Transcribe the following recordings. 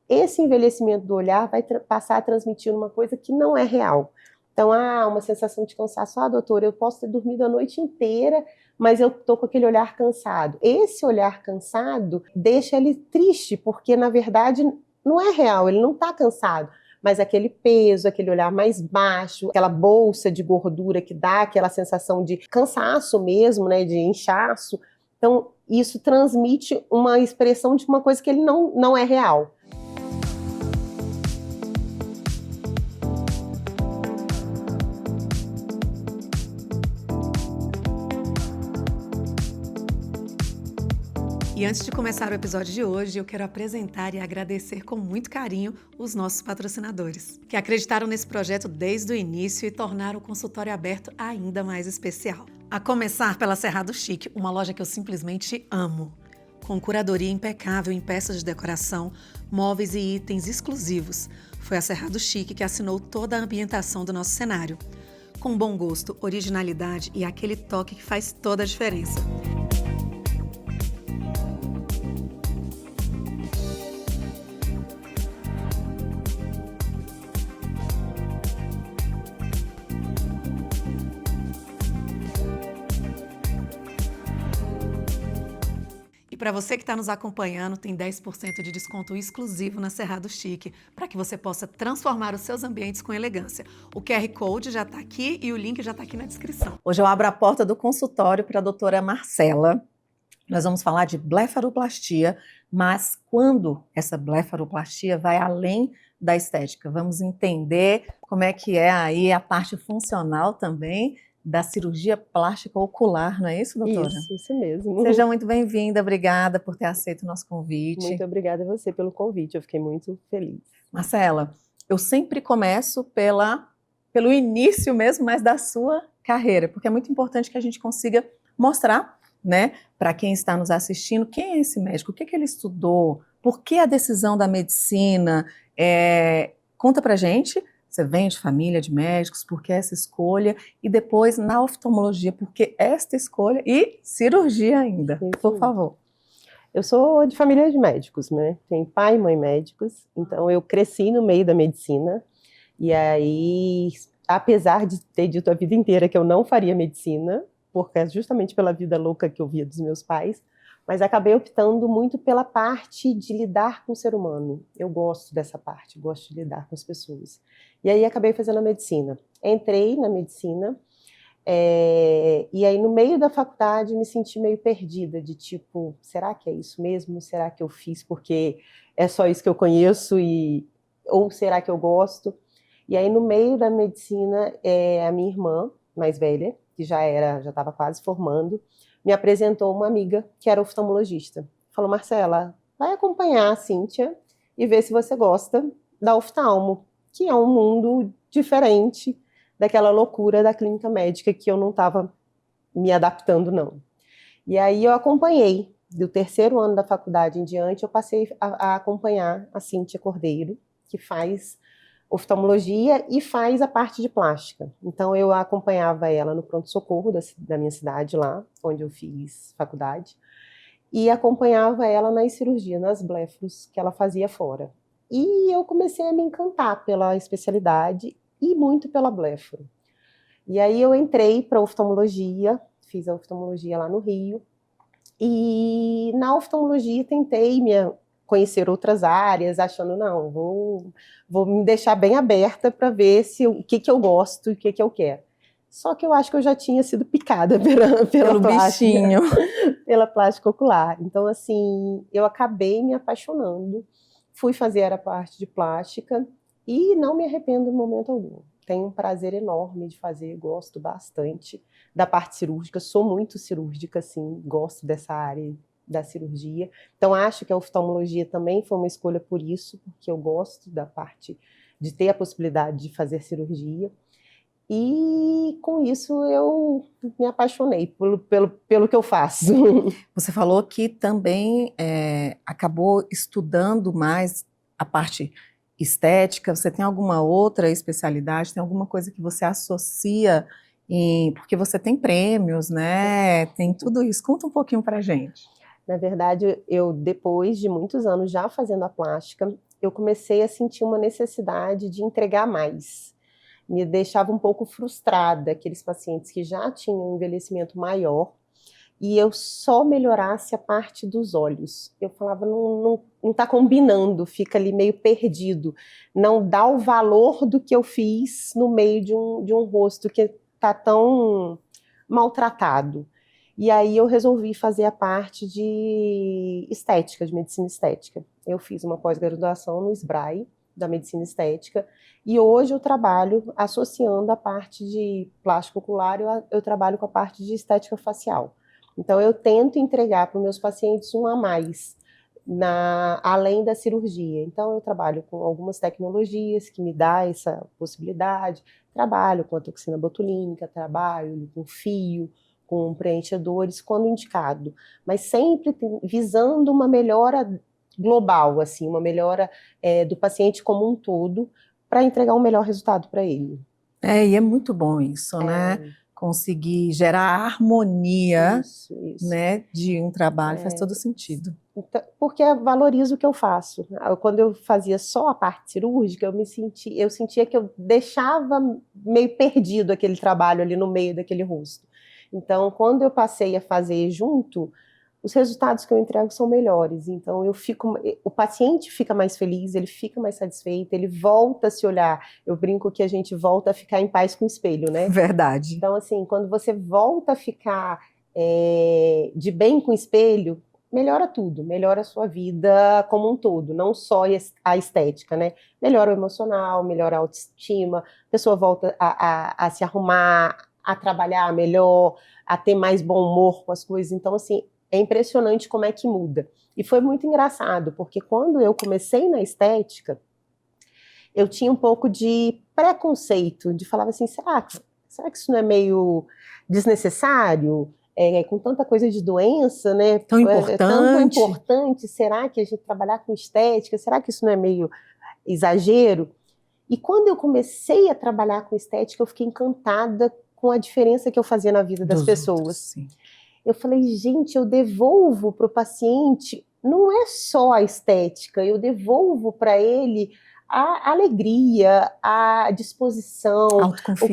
esse envelhecimento do olhar vai passar a transmitir uma coisa que não é real. Então, uma sensação de cansaço. Doutora, eu posso ter dormido a noite inteira, mas eu estou com aquele olhar cansado. Esse olhar cansado deixa ele triste, porque, na verdade, não é real, ele não está cansado. Mas aquele peso, aquele olhar mais baixo, aquela bolsa de gordura que dá aquela sensação de cansaço mesmo, né, de inchaço. Então, isso transmite uma expressão de uma coisa que ele não é real. E antes de começar o episódio de hoje, eu quero apresentar e agradecer com muito carinho os nossos patrocinadores, que acreditaram nesse projeto desde o início e tornaram o consultório aberto ainda mais especial. A começar pela Cerrado Chic, uma loja que eu simplesmente amo. Com curadoria impecável em peças de decoração, móveis e itens exclusivos. Foi a Cerrado Chic que assinou toda a ambientação do nosso cenário. Com bom gosto, originalidade e aquele toque que faz toda a diferença. Para você que está nos acompanhando, tem 10% de desconto exclusivo na Cerrado Chic, para que você possa transformar os seus ambientes com elegância. O QR Code já está aqui e o link já está aqui na descrição. Hoje eu abro a porta do consultório para a doutora Marcela. Nós vamos falar de blefaroplastia, mas quando essa blefaroplastia vai além da estética. Vamos entender como é que é aí a parte funcional também da cirurgia plástica ocular, não é isso, doutora? Isso mesmo. Seja muito bem-vinda, obrigada por ter aceito o nosso convite. Muito obrigada a você pelo convite, eu fiquei muito feliz. Marcela, eu sempre começo pelo início mesmo, mas da sua carreira, porque é muito importante que a gente consiga mostrar, né, para quem está nos assistindo, quem é esse médico, o que ele estudou, por que a decisão da medicina, conta pra gente. Você vem de família de médicos, por que essa escolha? E depois na oftalmologia, por que esta escolha? E cirurgia ainda, por favor. Eu sou de família de médicos, né? Tenho pai e mãe médicos, então eu cresci no meio da medicina. E aí, apesar de ter dito a vida inteira que eu não faria medicina, porque justamente pela vida louca que eu via dos meus pais, mas acabei optando muito pela parte de lidar com o ser humano. Eu gosto dessa parte, gosto de lidar com as pessoas. E aí acabei fazendo a medicina. Entrei na medicina, e aí no meio da faculdade me senti meio perdida, de tipo, será que é isso mesmo? Será que eu fiz porque é só isso que eu conheço? Ou será que eu gosto? E aí no meio da medicina, a minha irmã mais velha, que já estava quase formando, me apresentou uma amiga que era oftalmologista. Falou, Marcela, vai acompanhar a Cíntia e ver se você gosta da oftalmo, que é um mundo diferente daquela loucura da clínica médica que eu não estava me adaptando, não. E aí eu acompanhei, do terceiro ano da faculdade em diante, eu passei a acompanhar a Cíntia Cordeiro, que faz oftalmologia e faz a parte de plástica. Então eu acompanhava ela no pronto-socorro da minha cidade lá, onde eu fiz faculdade, e acompanhava ela nas cirurgias, nas blefaros que ela fazia fora. E eu comecei a me encantar pela especialidade e muito pela blefaro. E aí eu entrei para oftalmologia, fiz a oftalmologia lá no Rio, e na oftalmologia tentei conhecer outras áreas, achando, não, vou me deixar bem aberta para ver o que eu gosto e o que eu quero. Só que eu acho que eu já tinha sido picada pelo plástica, bichinho, pela plástica ocular. Então, assim, eu acabei me apaixonando, fui fazer a parte de plástica e não me arrependo em momento algum. Tenho um prazer enorme de fazer, gosto bastante da parte cirúrgica, sou muito cirúrgica, assim, gosto dessa área da cirurgia. Então, acho que a oftalmologia também foi uma escolha por isso, porque eu gosto da parte de ter a possibilidade de fazer cirurgia. E, com isso, eu me apaixonei pelo que eu faço. Você falou que também acabou estudando mais a parte estética. Você tem alguma outra especialidade? Tem alguma coisa que você associa porque você tem prêmios, né? Tem tudo isso. Conta um pouquinho pra gente. Na verdade, depois de muitos anos já fazendo a plástica, eu comecei a sentir uma necessidade de entregar mais. Me deixava um pouco frustrada, aqueles pacientes que já tinham um envelhecimento maior, e eu só melhorasse a parte dos olhos. Eu falava, não tá combinando, fica ali meio perdido, não dá o valor do que eu fiz no meio de um rosto que tá tão maltratado. E aí eu resolvi fazer a parte de estética, de medicina estética. Eu fiz uma pós-graduação no SBRAE, da medicina estética, e hoje eu trabalho associando a parte de plástico ocular, eu trabalho com a parte de estética facial. Então eu tento entregar para os meus pacientes um a mais, além da cirurgia. Então eu trabalho com algumas tecnologias que me dá essa possibilidade, trabalho com a toxina botulínica, trabalho com fio, com preenchedores, quando indicado, mas sempre visando uma melhora global, assim, uma melhora do paciente como um todo, para entregar um melhor resultado para ele. E é muito bom isso, né? Conseguir gerar harmonia, isso. Né, de um trabalho, faz todo sentido. Então, porque eu valorizo o que eu faço. Quando eu fazia só a parte cirúrgica, eu sentia que eu deixava meio perdido aquele trabalho ali no meio daquele rosto. Então, quando eu passei a fazer junto, os resultados que eu entrego são melhores. Então, o paciente fica mais feliz, ele fica mais satisfeito, ele volta a se olhar. Eu brinco que a gente volta a ficar em paz com o espelho, né? Verdade. Então, assim, quando você volta a ficar de bem com o espelho, melhora tudo, melhora a sua vida como um todo, não só a estética, né? Melhora o emocional, melhora a autoestima, a pessoa volta a se arrumar, a trabalhar melhor, a ter mais bom humor com as coisas. Então, assim, é impressionante como é que muda. E foi muito engraçado, porque quando eu comecei na estética, eu tinha um pouco de preconceito, de falar assim, será que isso não é meio desnecessário? Com tanta coisa de doença, né? Tão importante. Tão importante, será que a gente trabalhar com estética, será que isso não é meio exagero? E quando eu comecei a trabalhar com estética, eu fiquei encantada com a diferença que eu fazia na vida das pessoas. Outros, eu falei, gente, eu devolvo para o paciente, não é só a estética, eu devolvo para ele a alegria, a disposição, o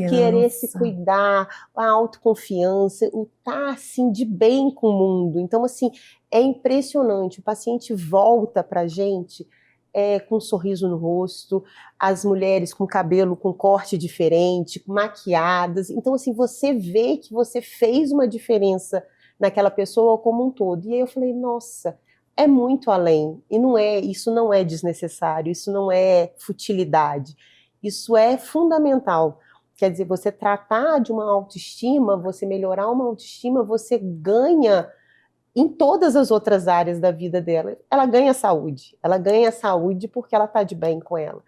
querer se cuidar, a autoconfiança, o estar assim de bem com o mundo. Então, assim, é impressionante. O paciente volta para a gente com um sorriso no rosto, as mulheres com cabelo com corte diferente, maquiadas. Então, assim, você vê que você fez uma diferença naquela pessoa como um todo. E aí eu falei, nossa, é muito além. E isso não é desnecessário, isso não é futilidade. Isso é fundamental. Quer dizer, você tratar de uma autoestima, você melhorar uma autoestima, você ganha em todas as outras áreas da vida dela. Ela ganha saúde porque ela está de bem com ela.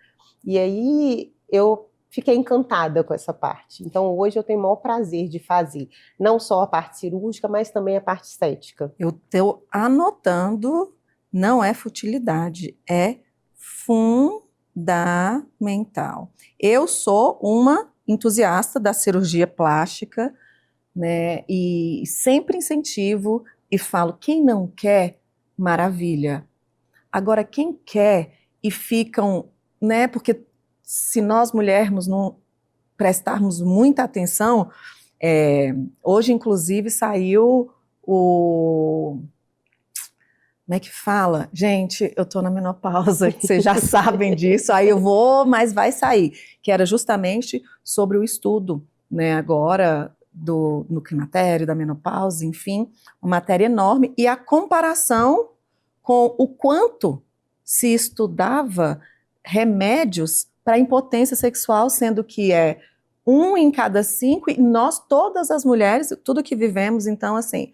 E aí eu fiquei encantada com essa parte. Então hoje eu tenho o maior prazer de fazer, não só a parte cirúrgica, mas também a parte estética. Eu estou anotando, não é futilidade, é fundamental. Eu sou uma entusiasta da cirurgia plástica, né, e sempre incentivo e falo, quem não quer, maravilha. Agora, quem quer e ficam, né, porque se nós mulheres não prestarmos muita atenção, hoje inclusive saiu como é que fala? Gente, eu tô na menopausa, vocês já sabem disso, aí eu vou, mas vai sair, que era justamente sobre o estudo, né, agora no climatério, da menopausa, enfim, uma matéria enorme, e a comparação com o quanto se estudava remédios para impotência sexual, sendo que 1 em cada 5, e nós, todas as mulheres, tudo que vivemos, então, assim,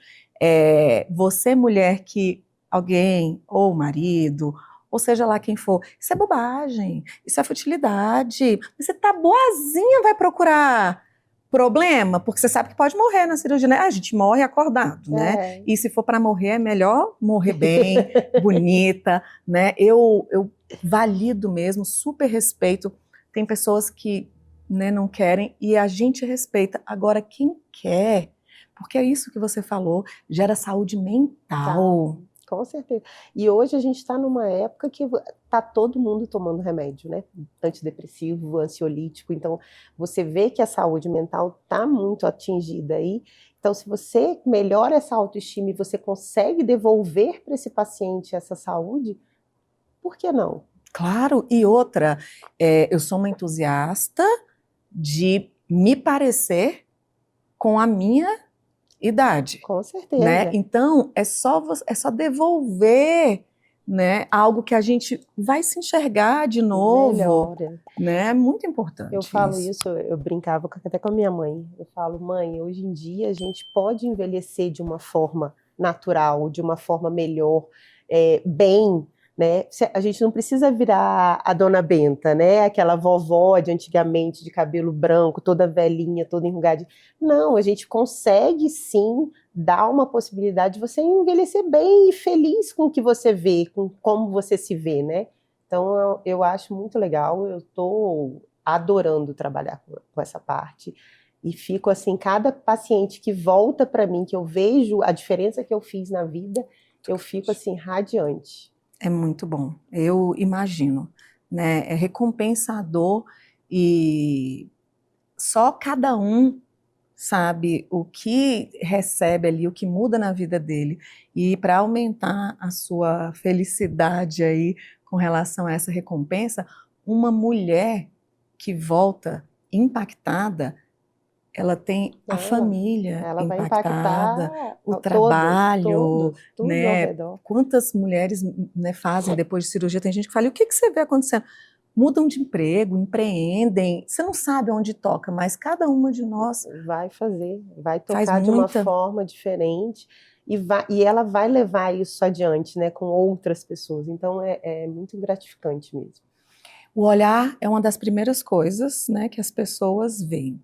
você mulher que alguém, ou marido, ou seja lá quem for, isso é bobagem, isso é futilidade, você tá boazinha, vai procurar problema, porque você sabe que pode morrer na cirurgia, né? A gente morre acordado, né? E se for para morrer, é melhor morrer bem, bonita, né? Eu valido mesmo, super respeito. Tem pessoas que, né, não querem e a gente respeita. Agora, quem quer, porque é isso que você falou, gera saúde mental. Com certeza. E hoje a gente está numa época que está todo mundo tomando remédio, né? Antidepressivo, ansiolítico. Então, você vê que a saúde mental está muito atingida aí. Então, se você melhora essa autoestima e você consegue devolver para esse paciente essa saúde, por que não? Claro, e outra, eu sou uma entusiasta de me parecer com a minha idade, Com certeza. né? Então, é só devolver, né, algo que a gente vai se enxergar de novo, Melhora. né? É muito importante Eu falo isso, eu brincava até com a minha mãe. Eu falo, mãe, hoje em dia a gente pode envelhecer de uma forma natural, de uma forma melhor, bem, né? A gente não precisa virar a Dona Benta, né? Aquela vovó de antigamente, de cabelo branco, toda velhinha, toda enrugadinha. Não, a gente consegue sim dar uma possibilidade de você envelhecer bem e feliz com o que você vê, com como você se vê, né? Então, eu acho muito legal, eu estou adorando trabalhar com essa parte. E fico assim, cada paciente que volta para mim, que eu vejo a diferença que eu fiz na vida, eu fico assim, radiante. É muito bom, eu imagino, né? É recompensador e só cada um sabe o que recebe ali, o que muda na vida dele. E para aumentar a sua felicidade aí com relação a essa recompensa, uma mulher que volta impactada, ela tem a família Ela vai impactada, impactar o trabalho, tudo ao né? redor. Quantas mulheres, né, fazem depois de cirurgia? Tem gente que fala, e o que você vê acontecendo? Mudam de emprego, empreendem, você não sabe onde toca, mas cada uma de nós vai fazer, vai faz tocar de uma muita... forma diferente e ela vai levar isso adiante, né, com outras pessoas. Então é muito gratificante mesmo. O olhar é uma das primeiras coisas, né, que as pessoas veem.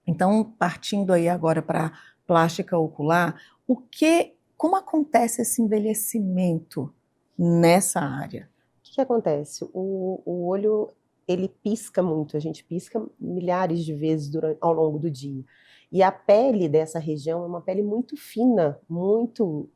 Então, partindo aí agora para plástica ocular, como acontece esse envelhecimento nessa área? O que acontece? O olho, ele pisca muito, a gente pisca milhares de vezes ao longo do dia. E a pele dessa região é uma pele muito fina, muito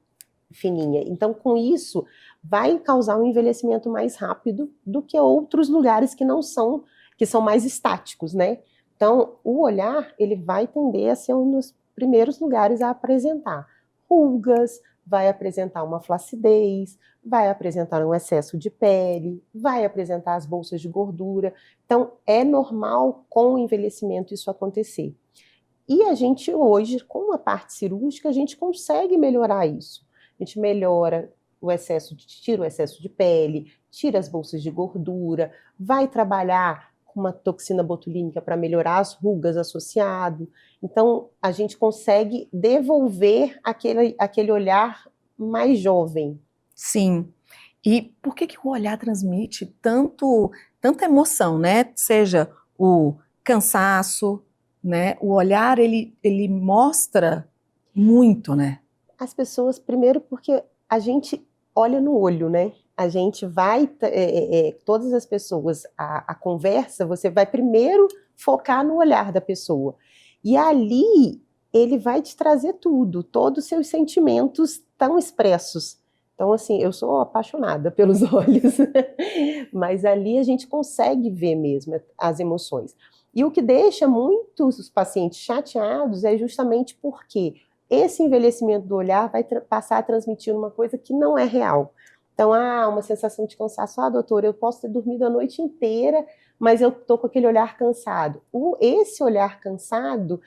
fininha. Então, com isso, vai causar um envelhecimento mais rápido do que outros lugares que são mais estáticos, né? Então, o olhar, ele vai tender a ser um dos primeiros lugares a apresentar rugas, vai apresentar uma flacidez, vai apresentar um excesso de pele, vai apresentar as bolsas de gordura. Então, é normal com o envelhecimento isso acontecer. E a gente hoje, com a parte cirúrgica, a gente consegue melhorar isso. A gente melhora tira o excesso de pele, tira as bolsas de gordura, vai trabalhar com uma toxina botulínica para melhorar as rugas associado. Então, a gente consegue devolver aquele olhar mais jovem. Sim. E por que o olhar transmite tanta emoção, né? Seja o cansaço, né? O olhar, ele mostra muito, né? As pessoas, primeiro porque a gente olha no olho, né? A gente vai, todas as pessoas, a conversa, você vai primeiro focar no olhar da pessoa. E ali, ele vai te trazer tudo, todos os seus sentimentos tão expressos. Então, assim, eu sou apaixonada pelos olhos, mas ali a gente consegue ver mesmo as emoções. E o que deixa muitos pacientes chateados é justamente porque esse envelhecimento do olhar vai passar a transmitir uma coisa que não é real. Então, uma sensação de cansaço. Doutora, eu posso ter dormido a noite inteira, mas eu estou com aquele olhar cansado. Esse olhar cansado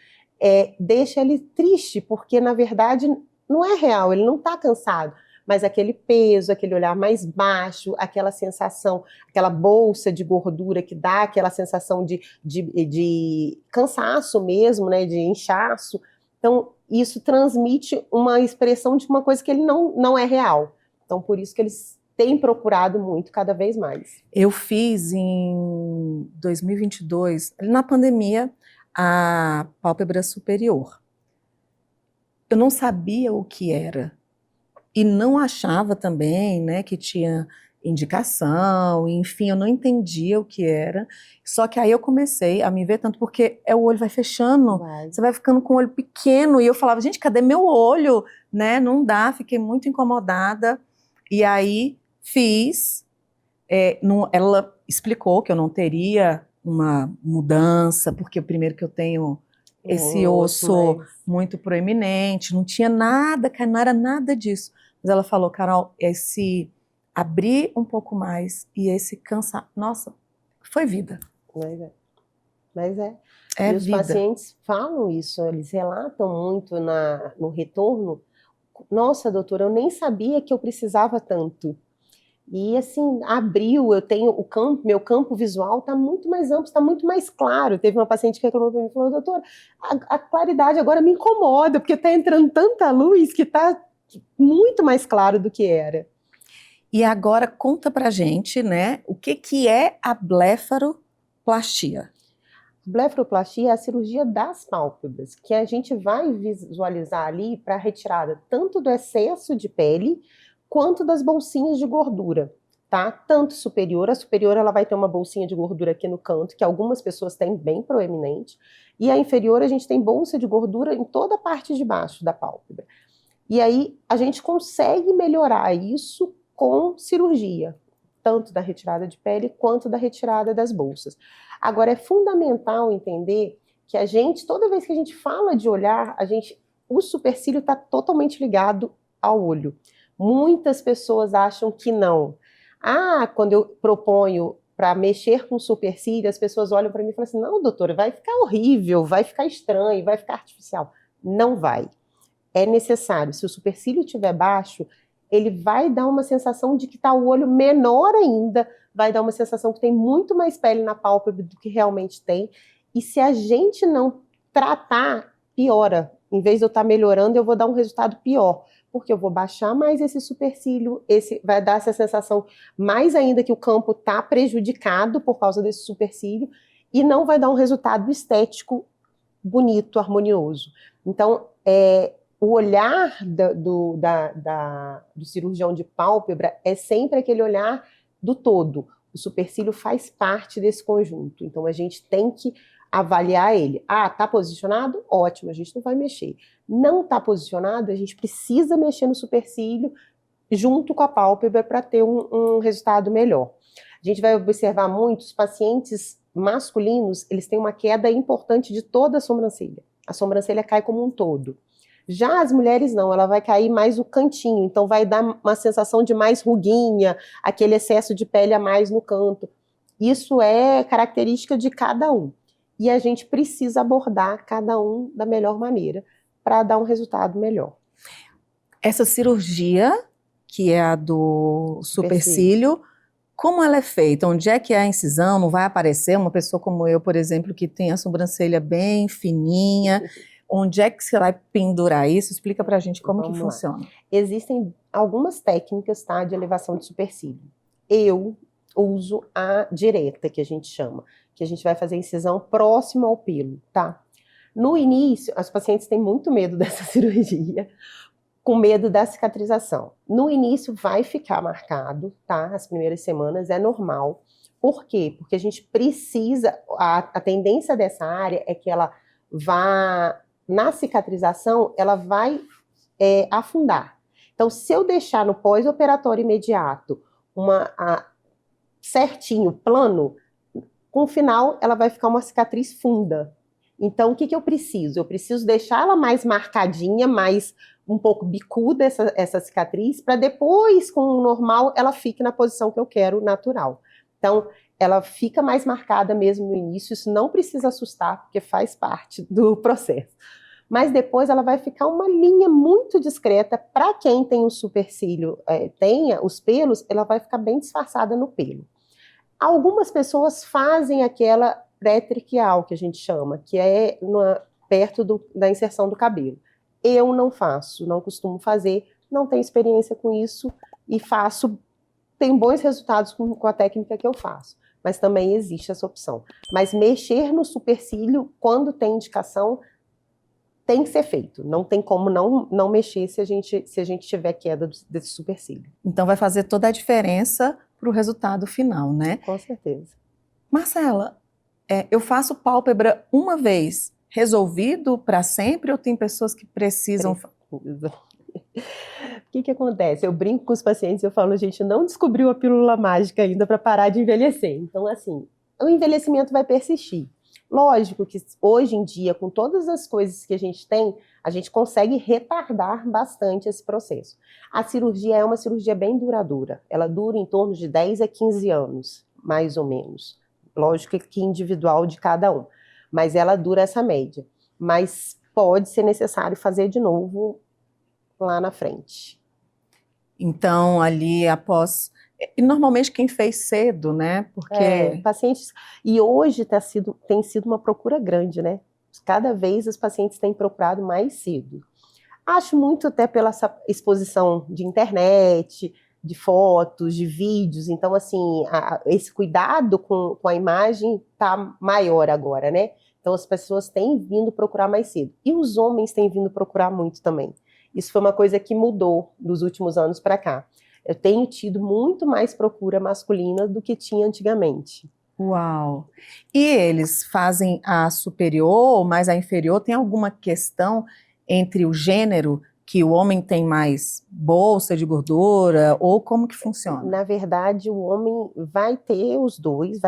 deixa ele triste, porque, na verdade, não é real, ele não está cansado. Mas aquele peso, aquele olhar mais baixo, aquela sensação, aquela bolsa de gordura que dá aquela sensação de cansaço mesmo, né, de inchaço. Então, isso transmite uma expressão de uma coisa que ele não é real. Então, por isso que eles têm procurado muito, cada vez mais. Eu fiz em 2022, na pandemia, a pálpebra superior. Eu não sabia o que era. E não achava também, né, que tinha indicação, enfim, eu não entendia o que era. Só que aí eu comecei a me ver tanto, porque o olho vai fechando, você vai ficando com o olho pequeno, e eu falava, gente, cadê meu olho? Né, não dá, fiquei muito incomodada. E aí fiz, ela explicou que eu não teria uma mudança, porque primeiro que eu tenho esse osso muito proeminente, não tinha nada, não era nada disso. Mas ela falou, Carol, esse abrir um pouco mais e esse cansar, nossa, foi vida. Mas é. É E os vida. pacientes falam isso, eles relatam muito no retorno. Nossa, doutora, eu nem sabia que eu precisava tanto. E assim, abriu, eu tenho meu campo visual está muito mais amplo, está muito mais claro. Teve uma paciente que reclamou para mim e falou, doutora, a claridade agora me incomoda, porque está entrando tanta luz que está muito mais claro do que era. E agora conta pra gente, né, o que é a blefaroplastia? Blefaroplastia é a cirurgia das pálpebras, que a gente vai visualizar ali para a retirada tanto do excesso de pele, quanto das bolsinhas de gordura, tá? Tanto superior, a superior ela vai ter uma bolsinha de gordura aqui no canto, que algumas pessoas têm bem proeminente, e a inferior a gente tem bolsa de gordura em toda a parte de baixo da pálpebra. E aí a gente consegue melhorar isso com cirurgia, tanto da retirada de pele quanto da retirada das bolsas. Agora, é fundamental entender que a gente, toda vez que a gente fala de olhar, o supercílio está totalmente ligado ao olho. Muitas pessoas acham que não. Quando eu proponho para mexer com o supercílio, as pessoas olham para mim e falam assim, não, doutora, vai ficar horrível, vai ficar estranho, vai ficar artificial. Não vai. É necessário. Se o supercílio estiver baixo, ele vai dar uma sensação de que está o olho menor ainda, vai dar uma sensação que tem muito mais pele na pálpebra do que realmente tem. E se a gente não tratar, piora. Em vez de eu estar melhorando, eu vou dar um resultado pior, porque eu vou baixar mais esse supercílio, vai dar essa sensação mais ainda que o campo está prejudicado por causa desse supercílio, e não vai dar um resultado estético bonito, harmonioso. Então, o olhar do cirurgião de pálpebra é sempre aquele olhar do todo. O supercílio faz parte desse conjunto, então a gente tem que avaliar ele. Tá posicionado? Ótimo, a gente não vai mexer. Não tá posicionado, a gente precisa mexer no supercílio junto com a pálpebra para ter um resultado melhor. A gente vai observar muitos pacientes masculinos, eles têm uma queda importante de toda a sobrancelha. A sobrancelha cai como um todo. Já as mulheres não, ela vai cair mais o cantinho, então vai dar uma sensação de mais ruguinha, aquele excesso de pele a mais no canto. Isso é característica de cada um. E a gente precisa abordar cada um da melhor maneira para dar um resultado melhor. Essa cirurgia, que é a do supercílio, como ela é feita? Onde é que é a incisão? Não vai aparecer uma pessoa como eu, por exemplo, que tem a sobrancelha bem fininha. Onde é que você vai pendurar isso? Explica pra gente como que funciona. Existem algumas técnicas, tá, de elevação de supercílio. Eu uso a direta, que a gente chama, que a gente vai fazer a incisão próximo ao pelo, tá? No início, as pacientes têm muito medo dessa cirurgia, com medo da cicatrização. No início vai ficar marcado, tá? As primeiras semanas é normal. Por quê? Porque a gente precisa, a tendência dessa área é que ela vá, na cicatrização, ela vai afundar. Então, se eu deixar no pós-operatório imediato certinho, plano, com o final ela vai ficar uma cicatriz funda. Então, o que eu preciso? Eu preciso deixar ela mais marcadinha, mais um pouco bicuda essa cicatriz, para depois, com o normal, ela fique na posição que eu quero, natural. Então, ela fica mais marcada mesmo no início, isso não precisa assustar, porque faz parte do processo. Mas depois ela vai ficar uma linha muito discreta. Para quem tem um supercílio, tenha os pelos, ela vai ficar bem disfarçada no pelo. Algumas pessoas fazem aquela pré-triquial, que a gente chama, que é perto da inserção do cabelo. Eu não faço, não costumo fazer, não tenho experiência com isso e tenho bons resultados com a técnica que eu faço. Mas também existe essa opção. Mas mexer no supercílio, quando tem indicação, tem que ser feito. Não tem como não mexer se a gente tiver queda desse supercílio. Então vai fazer toda a diferença para o resultado final, né? Com certeza. Marcela, eu faço pálpebra uma vez, resolvido para sempre, ou tem pessoas que precisam... O que acontece? Eu brinco com os pacientes, eu falo, gente, não descobriu a pílula mágica ainda para parar de envelhecer. Então, assim, o envelhecimento vai persistir. Lógico que hoje em dia, com todas as coisas que a gente tem, a gente consegue retardar bastante esse processo. A cirurgia é uma cirurgia bem duradoura. Ela dura em torno de 10 a 15 anos, mais ou menos. Lógico que individual de cada um, mas ela dura essa média. Mas pode ser necessário fazer de novo lá na frente. Então, ali após... E normalmente quem fez cedo, né? Porque... pacientes... E hoje tem sido uma procura grande, né? Cada vez os pacientes têm procurado mais cedo. Acho muito até pela exposição de internet, de fotos, de vídeos. Então, assim, esse cuidado com a imagem está maior agora, né? Então, as pessoas têm vindo procurar mais cedo. E os homens têm vindo procurar muito também. Isso foi uma coisa que mudou dos últimos anos para cá. Eu tenho tido muito mais procura masculina do que tinha antigamente. Uau! E eles fazem a superior, mas a inferior? Tem alguma questão entre o gênero, que o homem tem mais bolsa de gordura, ou como que funciona? Na verdade, o homem vai ter os dois,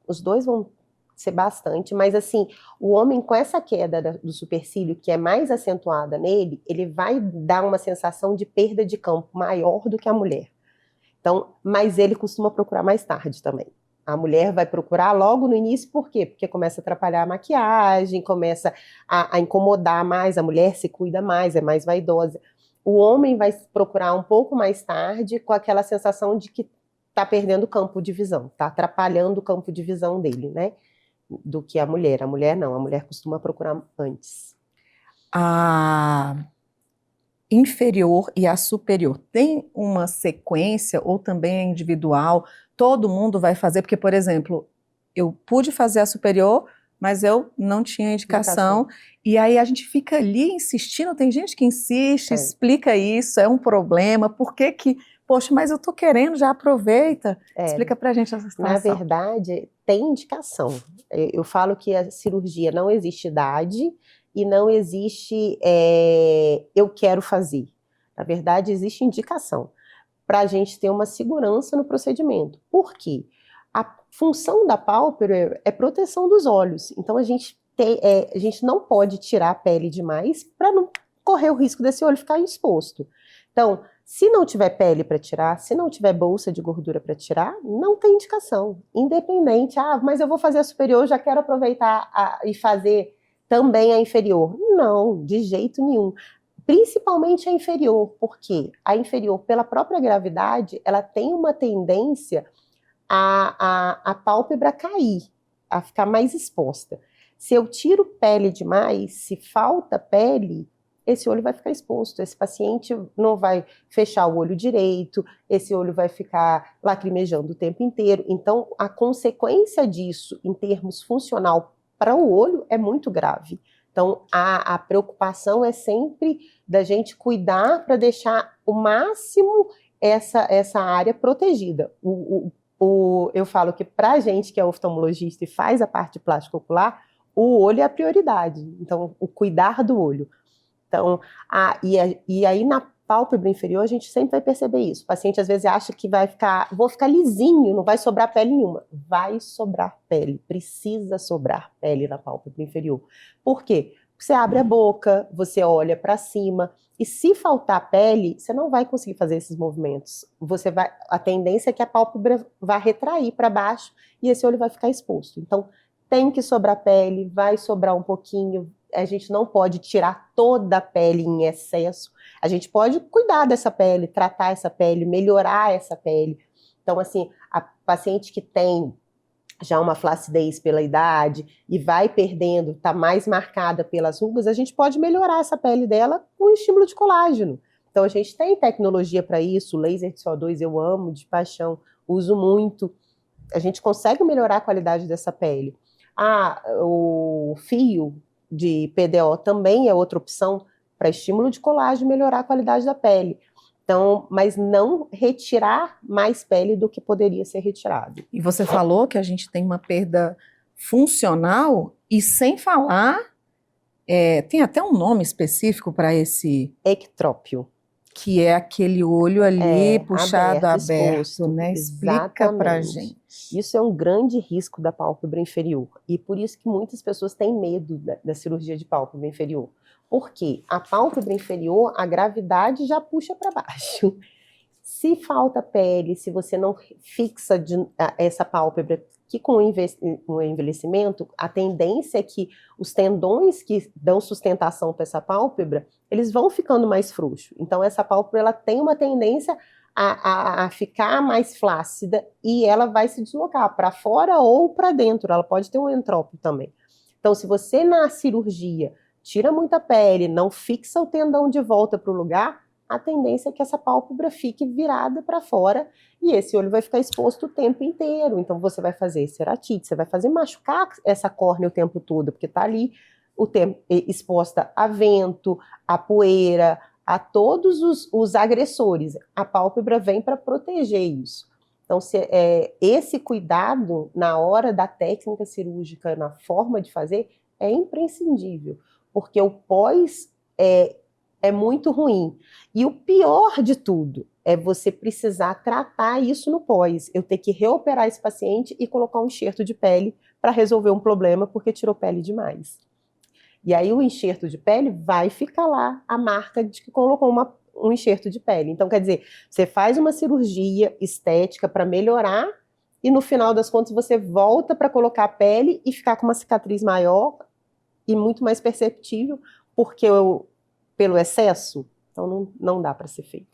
os dois vão ser bastante, mas assim, o homem com essa queda do supercílio, que é mais acentuada nele, ele vai dar uma sensação de perda de campo maior do que a mulher. Então, mas ele costuma procurar mais tarde também. A mulher vai procurar logo no início, por quê? Porque começa a atrapalhar a maquiagem, começa a incomodar mais, a mulher se cuida mais, é mais vaidosa. O homem vai procurar um pouco mais tarde, com aquela sensação de que está perdendo o campo de visão, está atrapalhando o campo de visão dele, né? Do que a mulher. A mulher não, a mulher costuma procurar antes. A inferior e a superior tem uma sequência ou também é individual? Todo mundo vai fazer? Porque, por exemplo, eu pude fazer a superior, mas eu não tinha indicação. E aí a gente fica ali insistindo, tem gente que insiste, explica isso, é um problema, por que que... Poxa, mas eu tô querendo, já aproveita. Explica pra gente essa situação. Na verdade, tem indicação. Eu falo que a cirurgia não existe idade e não existe eu quero fazer. Na verdade, existe indicação para a gente ter uma segurança no procedimento. Por quê? A função da pálpebra é proteção dos olhos. Então, a gente não pode tirar a pele demais para não correr o risco desse olho ficar exposto. Então, se não tiver pele para tirar, se não tiver bolsa de gordura para tirar, não tem indicação. Independente, mas eu vou fazer a superior, já quero aproveitar e fazer também a inferior. Não, de jeito nenhum. Principalmente a inferior, porque a inferior, pela própria gravidade, ela tem uma tendência a pálpebra cair, a ficar mais exposta. Se eu tiro pele demais, se falta pele, esse olho vai ficar exposto, esse paciente não vai fechar o olho direito, esse olho vai ficar lacrimejando o tempo inteiro. Então, a consequência disso, em termos funcional para o olho, é muito grave. Então, a preocupação é sempre da gente cuidar para deixar o máximo essa área protegida. Eu falo que para a gente que é oftalmologista e faz a parte plástica ocular, o olho é a prioridade. Então, o cuidar do olho. Então, e aí na pálpebra inferior a gente sempre vai perceber isso. O paciente às vezes acha que vou ficar lisinho, não vai sobrar pele nenhuma. Vai sobrar pele, precisa sobrar pele na pálpebra inferior. Por quê? Você abre a boca, você olha para cima, e se faltar pele, você não vai conseguir fazer esses movimentos. A tendência é que a pálpebra vai retrair para baixo e esse olho vai ficar exposto. Então, tem que sobrar pele, vai sobrar um pouquinho. A gente não pode tirar toda a pele em excesso. A gente pode cuidar dessa pele, tratar essa pele, melhorar essa pele. Então, assim, a paciente que tem já uma flacidez pela idade e vai perdendo, está mais marcada pelas rugas, a gente pode melhorar essa pele dela com estímulo de colágeno. Então, a gente tem tecnologia para isso, laser de CO2 eu amo de paixão, uso muito. A gente consegue melhorar a qualidade dessa pele. O fio de PDO também é outra opção para estímulo de colágeno e melhorar a qualidade da pele. Então, mas não retirar mais pele do que poderia ser retirado. E você falou que a gente tem uma perda funcional e sem falar, tem até um nome específico para esse... Ectrópio. Que é aquele olho ali puxado, aberto, exposto, né? Explica pra exatamente. gente. Isso é um grande risco da pálpebra inferior. E por isso que muitas pessoas têm medo da cirurgia de pálpebra inferior. Porque a pálpebra inferior, a gravidade já puxa para baixo. Se falta pele, se você não fixa essa pálpebra, que com o envelhecimento, a tendência é que os tendões que dão sustentação para essa pálpebra, eles vão ficando mais frouxos. Então, essa pálpebra ela tem uma tendência a ficar mais flácida e ela vai se deslocar para fora ou para dentro. Ela pode ter um entrópio também. Então, se você na cirurgia tira muita pele, não fixa o tendão de volta para o lugar, a tendência é que essa pálpebra fique virada para fora e esse olho vai ficar exposto o tempo inteiro. Então você vai fazer ceratite, você vai fazer machucar essa córnea o tempo todo, porque está ali o tempo exposta a vento, a poeira, a todos os agressores. A pálpebra vem para proteger isso. Então esse cuidado na hora da técnica cirúrgica, na forma de fazer, é imprescindível, porque o pós é muito ruim. E o pior de tudo é você precisar tratar isso no pós. Eu ter que reoperar esse paciente e colocar um enxerto de pele para resolver um problema porque tirou pele demais. E aí o enxerto de pele vai ficar lá a marca de que colocou um enxerto de pele. Então, quer dizer, você faz uma cirurgia estética para melhorar e no final das contas você volta para colocar a pele e ficar com uma cicatriz maior e muito mais perceptível, porque pelo excesso, então não dá para ser feito.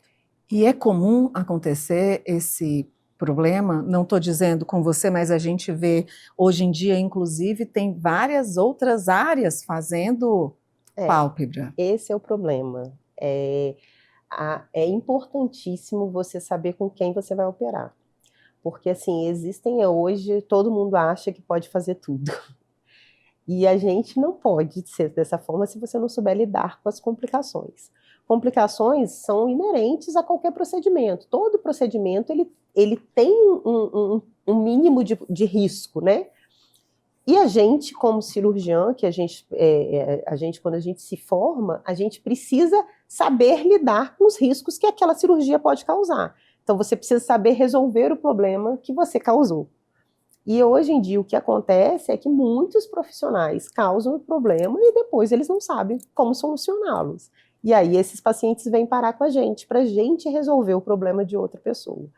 E é comum acontecer esse problema, não estou dizendo com você, mas a gente vê hoje em dia, inclusive, tem várias outras áreas fazendo pálpebra. Esse é o problema. É importantíssimo você saber com quem você vai operar. Porque, assim, existem hoje, todo mundo acha que pode fazer tudo. E a gente não pode ser dessa forma se você não souber lidar com as complicações. Complicações são inerentes a qualquer procedimento. Todo procedimento ele tem um mínimo de risco, né? E a gente, como cirurgião, que a gente, quando a gente se forma, a gente precisa saber lidar com os riscos que aquela cirurgia pode causar. Então, você precisa saber resolver o problema que você causou. E hoje em dia o que acontece é que muitos profissionais causam o problema e depois eles não sabem como solucioná-los. E aí esses pacientes vêm parar com a gente, para a gente resolver o problema de outra pessoa.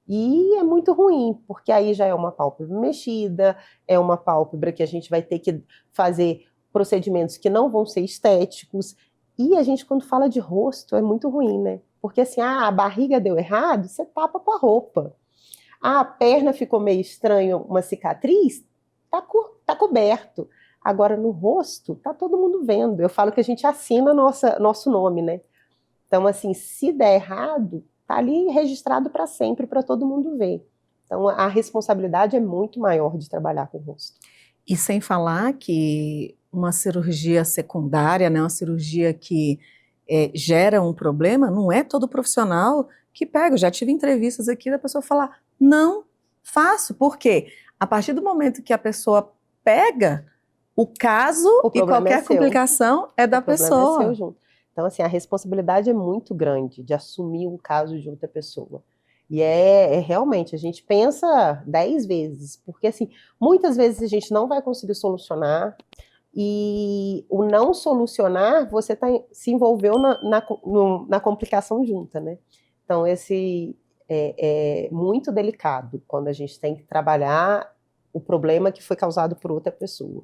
E é muito ruim, porque aí já é uma pálpebra mexida, é uma pálpebra que a gente vai ter que fazer procedimentos que não vão ser estéticos. E a gente, quando fala de rosto, é muito ruim, né? Porque assim, a barriga deu errado, você tapa com a roupa. A perna ficou meio estranho, uma cicatriz, tá coberto. Agora, no rosto, tá todo mundo vendo. Eu falo que a gente assina nosso nome, né? Então, assim, se der errado, tá ali registrado para sempre, para todo mundo ver. Então, a responsabilidade é muito maior de trabalhar com o rosto. E sem falar que uma cirurgia secundária, né, uma cirurgia que gera um problema, não é todo profissional que pega. Eu já tive entrevistas aqui da pessoa falar, não faço. Por quê? A partir do momento que a pessoa pega, o caso e qualquer complicação é da pessoa. O problema é seu junto. Então, assim, a responsabilidade é muito grande de assumir o caso de outra pessoa. E realmente, a gente pensa 10 vezes, porque, assim, muitas vezes a gente não vai conseguir solucionar, e o não solucionar, você se envolveu na complicação junta, né? Então, esse é muito delicado quando a gente tem que trabalhar o problema que foi causado por outra pessoa.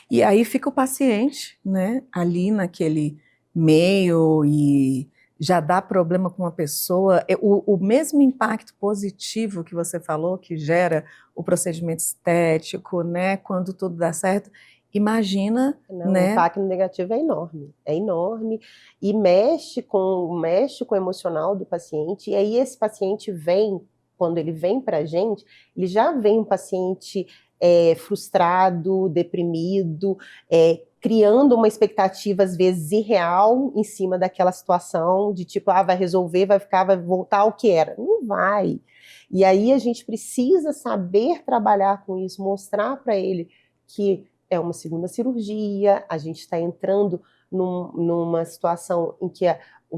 E aí fica o paciente, né, ali naquele meio e já dá problema com uma pessoa. O mesmo impacto positivo que você falou, que gera o procedimento estético, né, quando tudo dá certo, imagina, né? O impacto negativo é enorme, e mexe com o emocional do paciente, e aí esse paciente quando ele vem para a gente, ele já vem um paciente frustrado, deprimido, criando uma expectativa, às vezes, irreal em cima daquela situação, de tipo, vai resolver, vai voltar ao que era. Não vai. E aí a gente precisa saber trabalhar com isso, mostrar para ele que é uma segunda cirurgia, a gente está entrando numa situação em que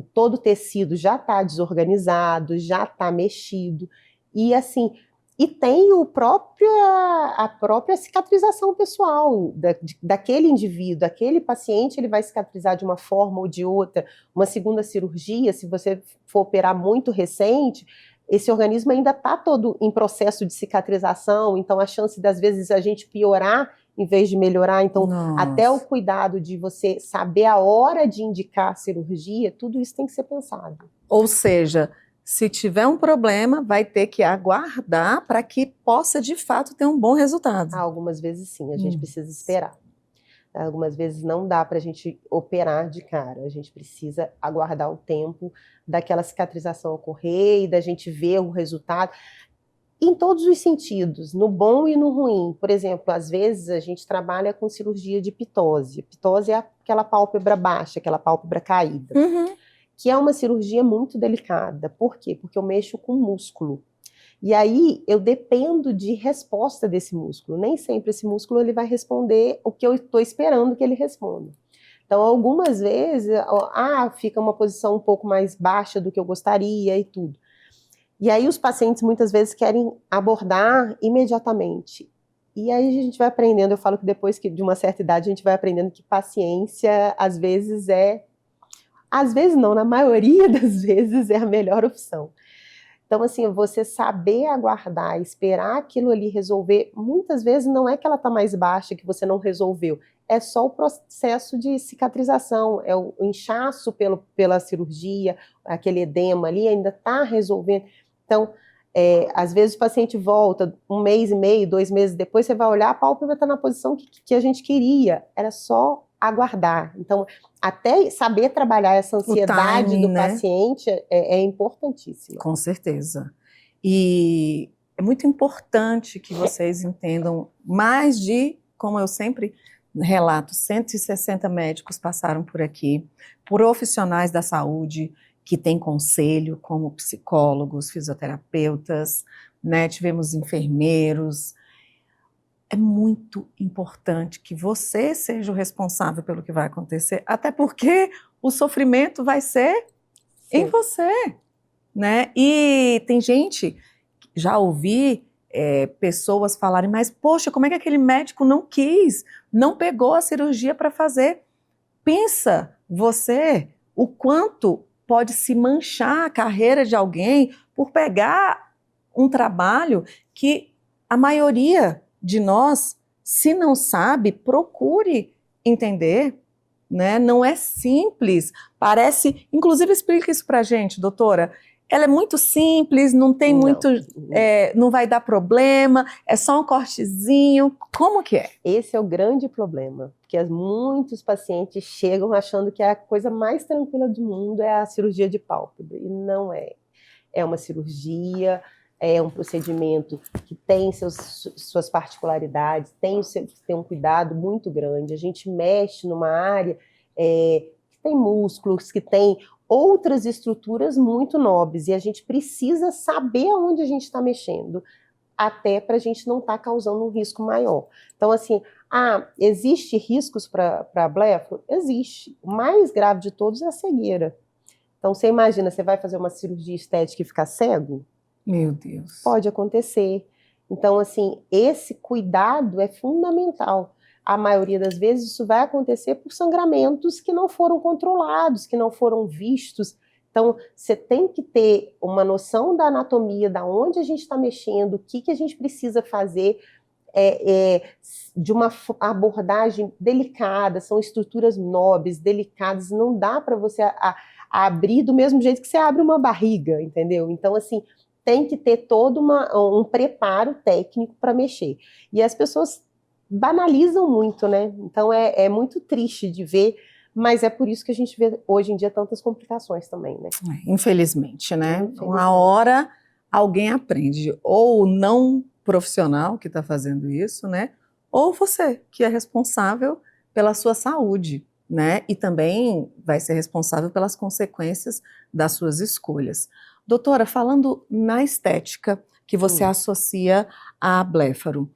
todo o tecido já está desorganizado, já está mexido, e assim, e tem a própria cicatrização pessoal daquele indivíduo, daquele paciente, ele vai cicatrizar de uma forma ou de outra. Uma segunda cirurgia, se você for operar muito recente, esse organismo ainda está todo em processo de cicatrização, então a chance das vezes a gente piorar em vez de melhorar, então até o cuidado de você saber a hora de indicar a cirurgia, tudo isso tem que ser pensado. Ou seja, se tiver um problema, vai ter que aguardar para que possa de fato ter um bom resultado. Algumas vezes sim, a gente precisa esperar. Algumas vezes não dá para a gente operar de cara, a gente precisa aguardar o tempo daquela cicatrização ocorrer e da gente ver o resultado em todos os sentidos, no bom e no ruim. Por exemplo, às vezes a gente trabalha com cirurgia de pitose. Pitose é aquela pálpebra baixa, aquela pálpebra caída, que é uma cirurgia muito delicada. Por quê? Porque eu mexo com músculo. E aí eu dependo de resposta desse músculo. Nem sempre esse músculo ele vai responder o que eu estou esperando que ele responda. Então, algumas vezes, fica uma posição um pouco mais baixa do que eu gostaria e tudo. E aí os pacientes muitas vezes querem abordar imediatamente. E aí a gente vai aprendendo, eu falo que depois de uma certa idade a gente vai aprendendo que paciência às vezes não, na maioria das vezes é a melhor opção. Então, assim, você saber aguardar, esperar aquilo ali resolver, muitas vezes não é que ela está mais baixa, que você não resolveu, é só o processo de cicatrização, é o inchaço pela cirurgia, aquele edema ali ainda está resolvendo. Então, às vezes o paciente volta 1 mês e meio, 2 meses depois, você vai olhar, a pálpebra está na posição que a gente queria, era só aguardar. Então, até saber trabalhar essa ansiedade timing, do paciente é importantíssimo. Com certeza. E é muito importante que vocês entendam mais de, como eu sempre relato, 160 médicos passaram por aqui, profissionais da saúde que têm conselho, como psicólogos, fisioterapeutas, né? Tivemos enfermeiros. É muito importante que você seja o responsável pelo que vai acontecer, até porque o sofrimento vai ser em você, né? E tem gente, já ouvi pessoas falarem, mas poxa, como é que aquele médico não quis, não pegou a cirurgia para fazer? Pensa você o quanto pode se manchar a carreira de alguém por pegar um trabalho que a maioria de nós, se não sabe, procure entender, né? Não é simples, parece, inclusive explica isso pra gente, doutora, ela é muito simples, não tem muito, não vai dar problema, é só um cortezinho, como que é? Esse é o grande problema, porque muitos pacientes chegam achando que a coisa mais tranquila do mundo é a cirurgia de pálpebra, e não é. É uma cirurgia, é um procedimento que tem suas particularidades, tem um cuidado muito grande. A gente mexe numa área que tem músculos, que tem outras estruturas muito nobres, e a gente precisa saber aonde a gente está mexendo, até para a gente não estar causando um risco maior. Então, assim, existe riscos para a blefaro? Existe. O mais grave de todos é a cegueira. Então, você imagina, você vai fazer uma cirurgia estética e ficar cego? Meu Deus. Pode acontecer. Então, assim, esse cuidado é fundamental. A maioria das vezes isso vai acontecer por sangramentos que não foram controlados, que não foram vistos. Então, você tem que ter uma noção da anatomia, da onde a gente está mexendo, o que a gente precisa fazer de uma abordagem delicada, são estruturas nobres, delicadas, não dá para você abrir do mesmo jeito que você abre uma barriga, entendeu? Então, assim, tem que ter todo um preparo técnico para mexer. E as pessoas banalizam muito, né? Então é muito triste de ver, mas é por isso que a gente vê hoje em dia tantas complicações também, né? Infelizmente, né? Uma hora alguém aprende, ou o não profissional que está fazendo isso, né? Ou você, que é responsável pela sua saúde, né? E também vai ser responsável pelas consequências das suas escolhas. Doutora, falando na estética que você associa à blefaro,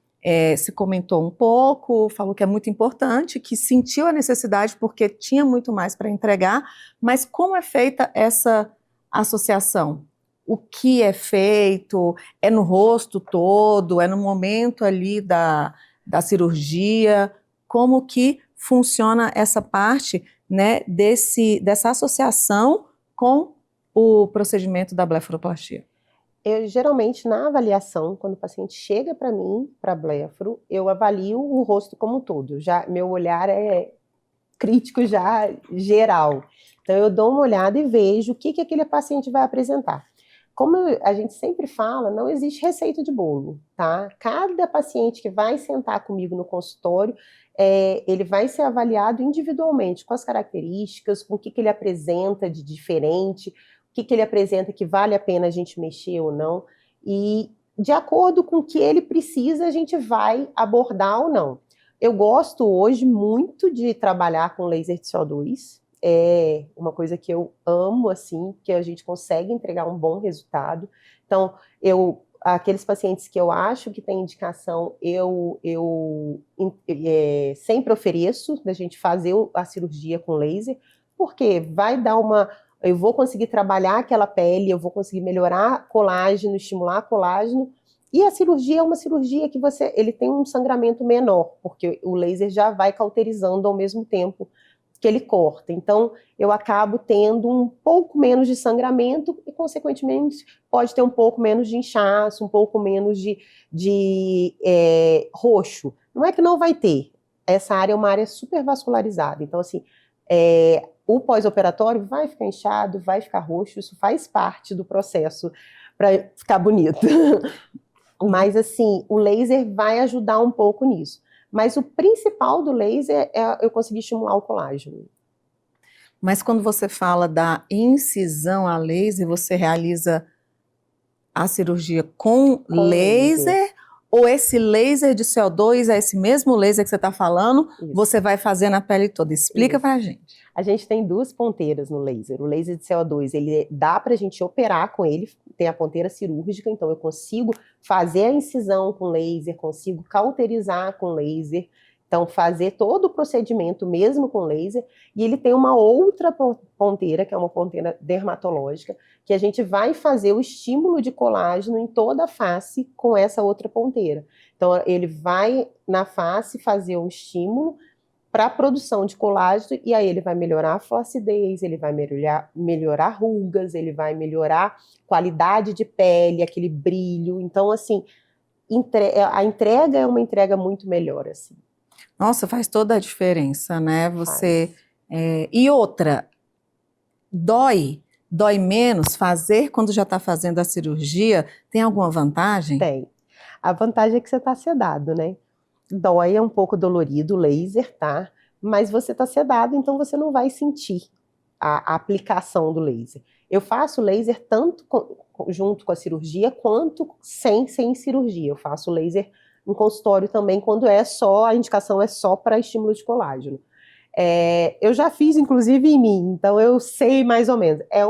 se comentou um pouco, falou que é muito importante, que sentiu a necessidade porque tinha muito mais para entregar, mas como é feita essa associação? O que é feito? É no rosto todo? É no momento ali da cirurgia? Como que funciona essa parte, né, dessa associação com o procedimento da blefaroplastia? Eu, geralmente, na avaliação, quando o paciente chega para mim, para blefaro, eu avalio o rosto como um todo. Já, meu olhar é crítico já geral. Então, eu dou uma olhada e vejo o que aquele paciente vai apresentar. Como a gente sempre fala, não existe receita de bolo, tá? Cada paciente que vai sentar comigo no consultório, ele vai ser avaliado individualmente, com as características, com o que ele apresenta de diferente, o que ele apresenta que vale a pena a gente mexer ou não, e de acordo com o que ele precisa, a gente vai abordar ou não. Eu gosto hoje muito de trabalhar com laser de CO2, é uma coisa que eu amo, assim, que a gente consegue entregar um bom resultado. Então, aqueles pacientes que eu acho que tem indicação, eu sempre ofereço da gente fazer a cirurgia com laser, porque vai dar eu vou conseguir trabalhar aquela pele, eu vou conseguir melhorar colágeno, estimular colágeno, e a cirurgia é uma cirurgia que ele tem um sangramento menor, porque o laser já vai cauterizando ao mesmo tempo que ele corta. Então, eu acabo tendo um pouco menos de sangramento e, consequentemente, pode ter um pouco menos de inchaço, um pouco menos de roxo. Não é que não vai ter. Essa área é uma área super vascularizada. Então, assim, o pós-operatório vai ficar inchado, vai ficar roxo, isso faz parte do processo para ficar bonito. Mas, assim, o laser vai ajudar um pouco nisso. Mas o principal do laser é eu conseguir estimular o colágeno. Mas quando você fala da incisão a laser, você realiza a cirurgia com laser? Ou esse laser de CO2 é esse mesmo laser que você está falando, isso, você vai fazer na pele toda? Explica pra gente. A gente tem duas ponteiras no laser. O laser de CO2, ele dá pra gente operar com ele, tem a ponteira cirúrgica, então eu consigo fazer a incisão com laser, consigo cauterizar com laser, então fazer todo o procedimento mesmo com laser, e ele tem uma outra ponteira, que é uma ponteira dermatológica, que a gente vai fazer o estímulo de colágeno em toda a face com essa outra ponteira. Então ele vai na face fazer um estímulo para a produção de colágeno, e aí ele vai melhorar a flacidez, ele vai melhorar rugas, ele vai melhorar qualidade de pele, aquele brilho. Então, assim, a entrega é uma entrega muito melhor, assim. Nossa, faz toda a diferença, né? E outra, dói menos fazer quando já está fazendo a cirurgia? Tem alguma vantagem? Tem. A vantagem é que você está sedado, né? Dói, é um pouco dolorido o laser, tá? Mas você está sedado, então você não vai sentir a aplicação do laser. Eu faço laser tanto junto com a cirurgia, quanto sem cirurgia. Eu faço laser em consultório também, quando a indicação é só para estímulo de colágeno. Eu já fiz, inclusive, em mim, então eu sei mais ou menos. É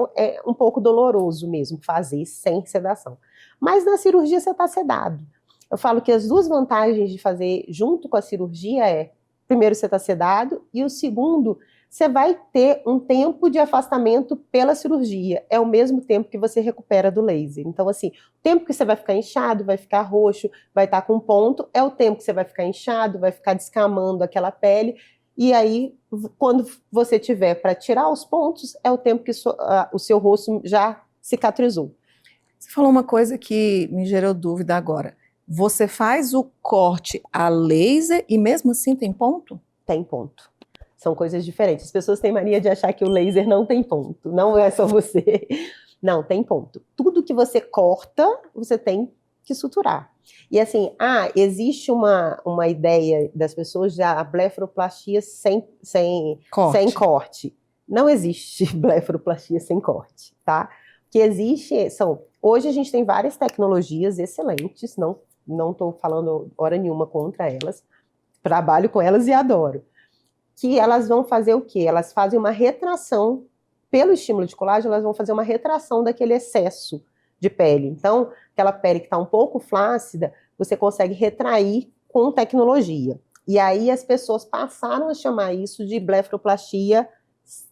um pouco doloroso mesmo fazer sem sedação. Mas na cirurgia você está sedado. Eu falo que as duas vantagens de fazer junto com a cirurgia primeiro, você está sedado, e o segundo, você vai ter um tempo de afastamento pela cirurgia. É o mesmo tempo que você recupera do laser. Então, assim, o tempo que você vai ficar inchado, vai ficar roxo, vai estar com ponto, é o tempo que você vai ficar inchado, vai ficar descamando aquela pele, e aí, quando você tiver para tirar os pontos, é o tempo que o seu rosto já cicatrizou. Você falou uma coisa que me gerou dúvida agora. Você faz o corte a laser e mesmo assim tem ponto? Tem ponto. São coisas diferentes. As pessoas têm mania de achar que o laser não tem ponto. Não é só você. Não, tem ponto. Tudo que você corta, você tem que suturar. E assim, existe uma ideia das pessoas de blefaroplastia sem corte. Não existe blefaroplastia sem corte, tá? O que existe hoje a gente tem várias tecnologias excelentes, não estou falando hora nenhuma contra elas, trabalho com elas e adoro. Que elas vão fazer o quê? Elas fazem uma retração, pelo estímulo de colágeno, elas vão fazer uma retração daquele excesso de pele. Então, aquela pele que está um pouco flácida, você consegue retrair com tecnologia. E aí as pessoas passaram a chamar isso de blefaroplastia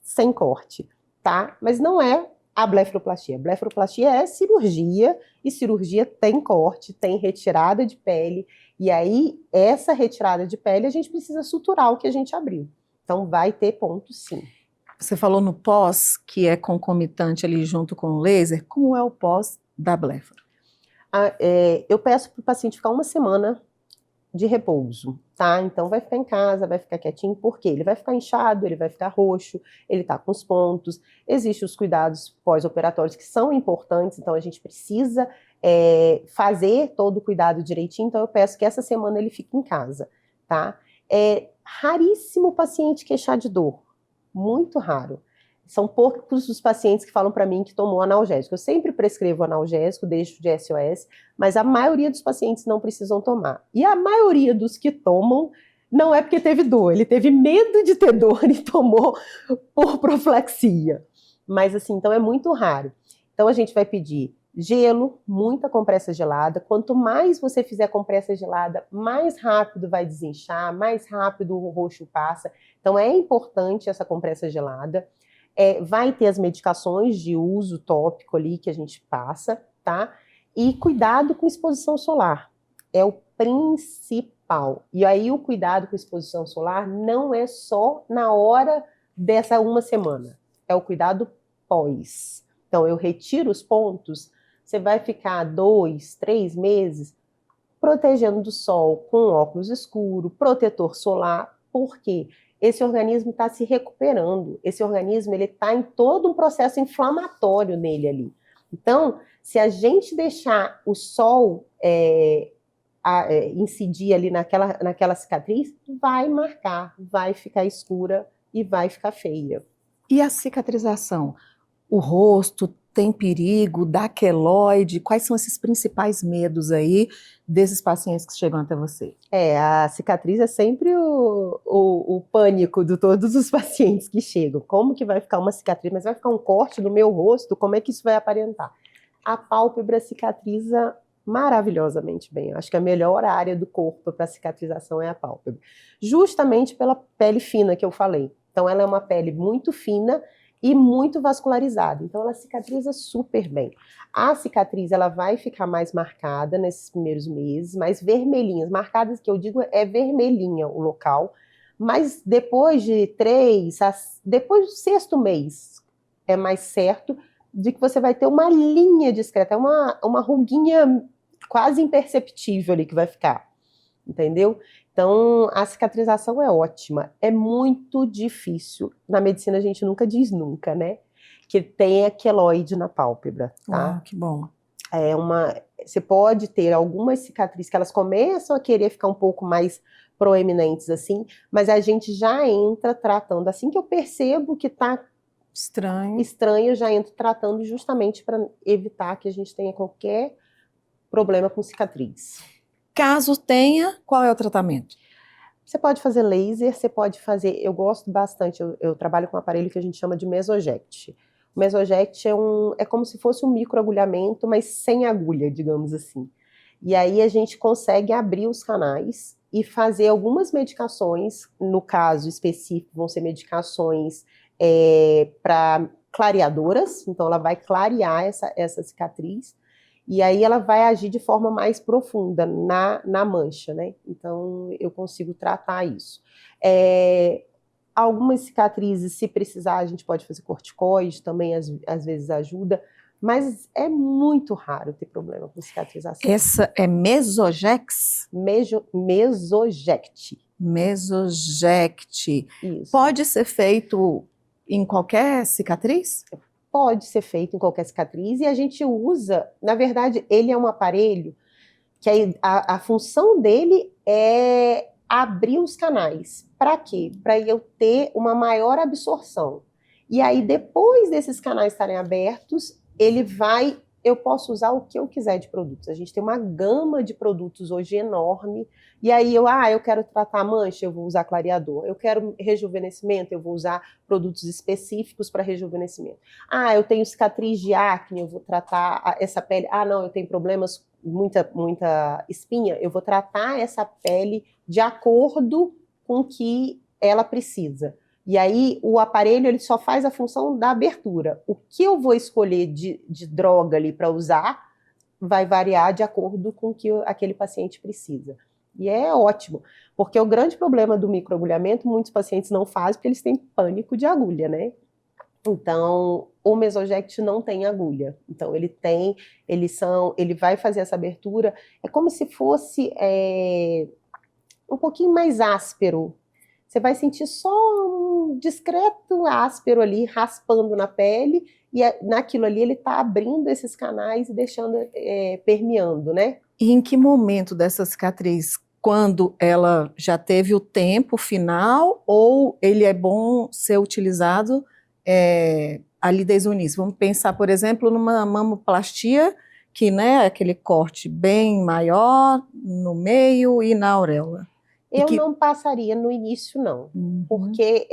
sem corte, tá? Mas não é a blefaroplastia. A blefaroplastia é cirurgia, e cirurgia tem corte, tem retirada de pele, e aí essa retirada de pele a gente precisa suturar o que a gente abriu. Então vai ter ponto sim. Você falou no pós, que é concomitante ali junto com o laser. Como é o pós da blefaro? Eu peço para o paciente ficar uma semana de repouso, tá? Então vai ficar em casa, vai ficar quietinho, porque ele vai ficar inchado, ele vai ficar roxo, ele tá com os pontos. Existem os cuidados pós-operatórios que são importantes, então a gente precisa fazer todo o cuidado direitinho, então eu peço que essa semana ele fique em casa, tá? É raríssimo o paciente queixar de dor, muito raro. São poucos os pacientes que falam para mim que tomou analgésico. Eu sempre prescrevo analgésico, deixo de SOS, mas a maioria dos pacientes não precisam tomar. E a maioria dos que tomam não é porque teve dor, ele teve medo de ter dor e tomou por profilaxia. Mas assim, então é muito raro. Então a gente vai pedir gelo, muita compressa gelada. Quanto mais você fizer compressa gelada, mais rápido vai desinchar, mais rápido o roxo passa. Então é importante essa compressa gelada. Vai ter as medicações de uso tópico ali que a gente passa, tá? E cuidado com exposição solar, é o principal. E aí o cuidado com exposição solar não é só na hora dessa uma semana, é o cuidado pós. Então eu retiro os pontos, você vai ficar 2, 3 meses protegendo do sol com óculos escuro, protetor solar, por quê? Esse organismo está se recuperando, esse organismo ele está em todo um processo inflamatório nele ali. Então, se a gente deixar o sol incidir ali naquela cicatriz, vai marcar, vai ficar escura e vai ficar feia. E a cicatrização? O rosto tem perigo, dá queloide? Quais são esses principais medos aí desses pacientes que chegam até você? A cicatriz é sempre o pânico de todos os pacientes que chegam. Como que vai ficar uma cicatriz? Mas vai ficar um corte no meu rosto? Como é que isso vai aparentar? A pálpebra cicatriza maravilhosamente bem. Eu acho que a melhor área do corpo para cicatrização é a pálpebra. Justamente pela pele fina que eu falei. Então ela é uma pele muito fina e muito vascularizada, então ela cicatriza super bem. A cicatriz ela vai ficar mais marcada nesses primeiros meses, mais vermelhinhas, marcadas que eu digo é vermelhinha o local, mas depois de depois do 6º mês, é mais certo de que você vai ter uma linha discreta, uma ruguinha quase imperceptível ali que vai ficar, entendeu? Então, a cicatrização é ótima, é muito difícil. Na medicina a gente nunca diz nunca, né? Que tem a queloide na pálpebra, tá? Ah, que bom. Você pode ter algumas cicatrizes que elas começam a querer ficar um pouco mais proeminentes assim, mas a gente já entra tratando. Assim que eu percebo que tá estranho, eu já entro tratando justamente para evitar que a gente tenha qualquer problema com cicatriz. Caso tenha, qual é o tratamento? Você pode fazer laser, você pode fazer... Eu gosto bastante, eu trabalho com um aparelho que a gente chama de Mesoject. O Mesoject é como se fosse um microagulhamento, mas sem agulha, digamos assim. E aí a gente consegue abrir os canais e fazer algumas medicações, no caso específico, vão ser medicações para clareadoras, então ela vai clarear essa cicatriz, e aí ela vai agir de forma mais profunda na mancha, né? Então eu consigo tratar isso. Algumas cicatrizes, se precisar, a gente pode fazer corticoide, também às vezes ajuda, mas é muito raro ter problema com cicatrização. Essa é Mesojex? Mesoject. Mesoject. Isso. Pode ser feito em qualquer cicatriz? Pode ser feito em qualquer cicatriz e a gente usa, na verdade, ele é um aparelho que a função dele é abrir os canais. Para quê? Para eu ter uma maior absorção. E aí, depois desses canais estarem abertos, eu posso usar o que eu quiser de produtos. A gente tem uma gama de produtos hoje enorme. E aí eu quero tratar mancha, eu vou usar clareador. Eu quero rejuvenescimento, eu vou usar produtos específicos para rejuvenescimento. Eu tenho cicatriz de acne, eu vou tratar essa pele. Não, eu tenho problemas muita espinha, eu vou tratar essa pele de acordo com o que ela precisa. E aí o aparelho ele só faz a função da abertura. O que eu vou escolher de droga ali para usar vai variar de acordo com o que aquele paciente precisa. E é ótimo, porque o grande problema do microagulhamento, muitos pacientes não fazem porque eles têm pânico de agulha, né? Então, o Mesogyect não tem agulha. Então, ele vai fazer essa abertura, é como se fosse um pouquinho mais áspero. Você vai sentir só um discreto áspero ali, raspando na pele, e naquilo ali ele está abrindo esses canais e deixando, permeando, né? E em que momento dessa cicatriz? Quando ela já teve o tempo final ou ele é bom ser utilizado ali desde o início? Vamos pensar, por exemplo, numa mamoplastia, que né, é aquele corte bem maior no meio e na auréola. Eu não passaria no início, não. Porque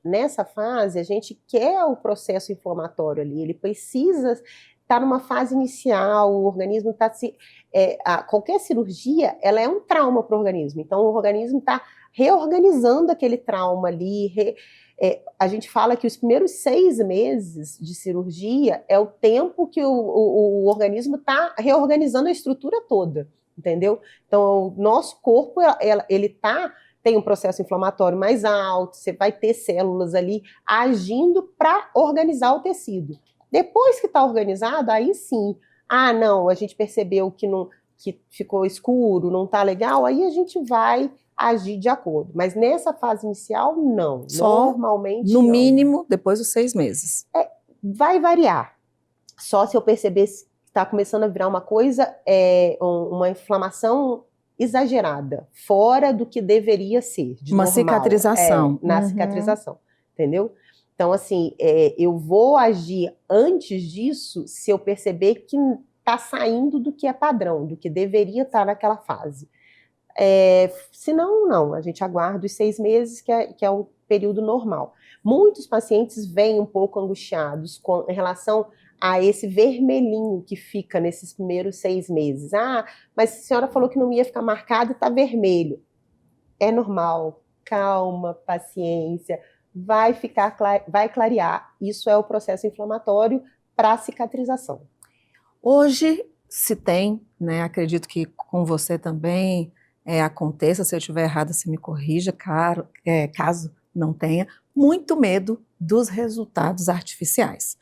nessa fase a gente quer o processo inflamatório ali, ele precisa estar numa fase inicial, o organismo está qualquer cirurgia, ela é um trauma para o organismo, então o organismo está reorganizando aquele trauma ali, a gente fala que os primeiros 6 meses de cirurgia é o tempo que o organismo está reorganizando a estrutura toda. Entendeu? Então, o nosso corpo, ele tem um processo inflamatório mais alto, você vai ter células ali agindo para organizar o tecido. Depois que está organizado, aí sim, não, a gente percebeu que ficou escuro, não está legal, aí a gente vai agir de acordo. Mas nessa fase inicial, não. Só, normalmente, no não. mínimo, depois dos 6 meses. Vai variar. Só se eu perceber está começando a virar uma coisa, uma inflamação exagerada, fora do que deveria ser, de uma normal. Cicatrização. Na cicatrização, entendeu? Então, assim, eu vou agir antes disso se eu perceber que está saindo do que é padrão, do que deveria estar naquela fase. Se não, não, a gente aguarda os 6 meses, que é o período normal. Muitos pacientes vêm um pouco angustiados em relação a esse vermelhinho que fica nesses primeiros 6 meses. Mas a senhora falou que não ia ficar marcado e está vermelho. É normal, calma, paciência, vai clarear. Isso é o processo inflamatório para a cicatrização. Hoje se tem, né, acredito que com você também aconteça, se eu estiver errada, se me corrija, caso não tenha, muito medo dos resultados artificiais.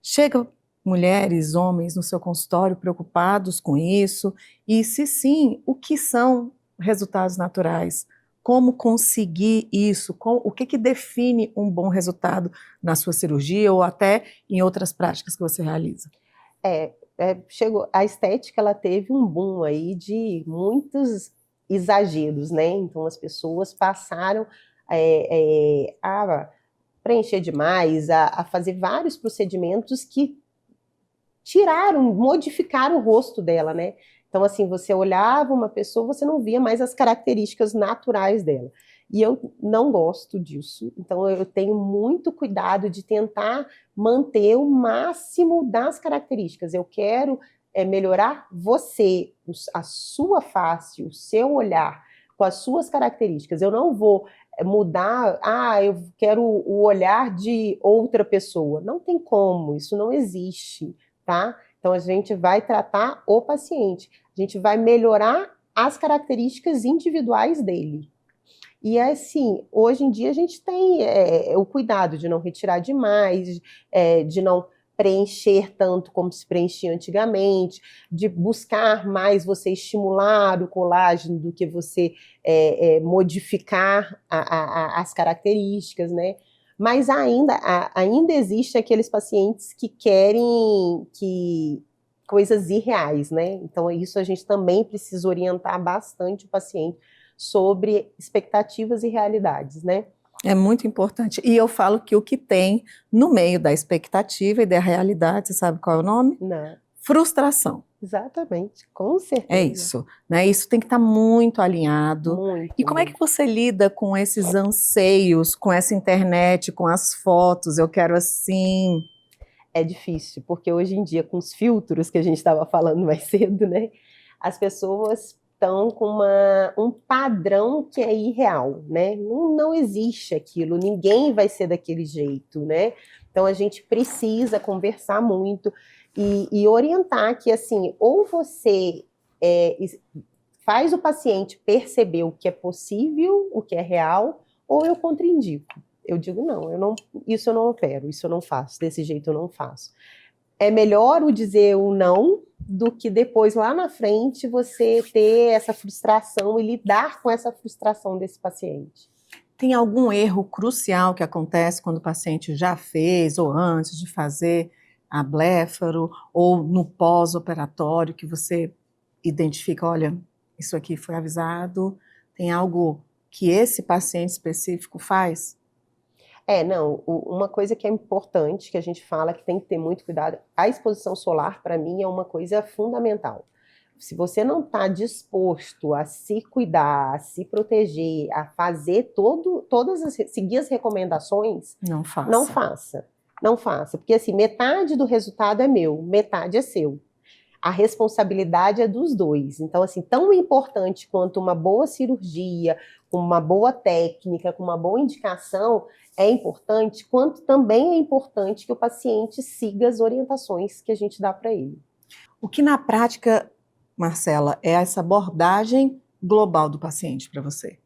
Chegam mulheres, homens no seu consultório preocupados com isso, e se sim, o que são resultados naturais? Como conseguir isso? O que define um bom resultado na sua cirurgia ou até em outras práticas que você realiza? Chegou, a estética ela teve um boom aí de muitos exageros, né? Então as pessoas passaram a preencher demais, a fazer vários procedimentos que modificaram o rosto dela, né? Então, assim, você olhava uma pessoa, você não via mais as características naturais dela. E eu não gosto disso, então eu tenho muito cuidado de tentar manter o máximo das características. Eu quero melhorar você, a sua face, o seu olhar, com as suas características. Eu não vou mudar, eu quero o olhar de outra pessoa. Não tem como, isso não existe, tá? Então a gente vai tratar o paciente, a gente vai melhorar as características individuais dele. E assim, hoje em dia a gente tem o cuidado de não retirar demais, de não preencher tanto como se preenchia antigamente, de buscar mais você estimular o colágeno do que você modificar as características, né? Mas ainda existe aqueles pacientes que querem coisas irreais, né? Então isso a gente também precisa orientar bastante o paciente sobre expectativas e realidades, né? É muito importante. E eu falo que o que tem no meio da expectativa e da realidade, você sabe qual é o nome? Não. Frustração. Exatamente, com certeza. É isso, né? Isso tem que estar muito alinhado. Muito, e como é que você lida com esses anseios, com essa internet, com as fotos? Eu quero assim. é difícil, porque hoje em dia, com os filtros que a gente estava falando mais cedo, né, as pessoas estão com um padrão que é irreal, né? Não existe aquilo, ninguém vai ser daquele jeito, né? Então a gente precisa conversar muito e orientar que, assim, ou você faz o paciente perceber o que é possível, o que é real, ou eu contraindico. Eu digo, não, isso eu não opero, isso eu não faço, desse jeito eu não faço. É melhor o dizer o não do que depois, lá na frente, você ter essa frustração e lidar com essa frustração desse paciente. Tem algum erro crucial que acontece quando o paciente já fez ou antes de fazer a blefaro ou no pós-operatório que você identifica, olha, isso aqui foi avisado, tem algo que esse paciente específico faz? Não, uma coisa que é importante, que a gente fala que tem que ter muito cuidado, a exposição solar, para mim, é uma coisa fundamental. Se você não está disposto a se cuidar, a se proteger, a fazer seguir as recomendações, Não faça. Não faça. Não faça, porque assim, metade do resultado é meu, metade é seu. A responsabilidade é dos dois. Então, assim, tão importante quanto uma boa cirurgia, com uma boa técnica, com uma boa indicação, é importante, quanto também é importante que o paciente siga as orientações que a gente dá para ele. O que na prática, Marcela, é essa abordagem global do paciente para você?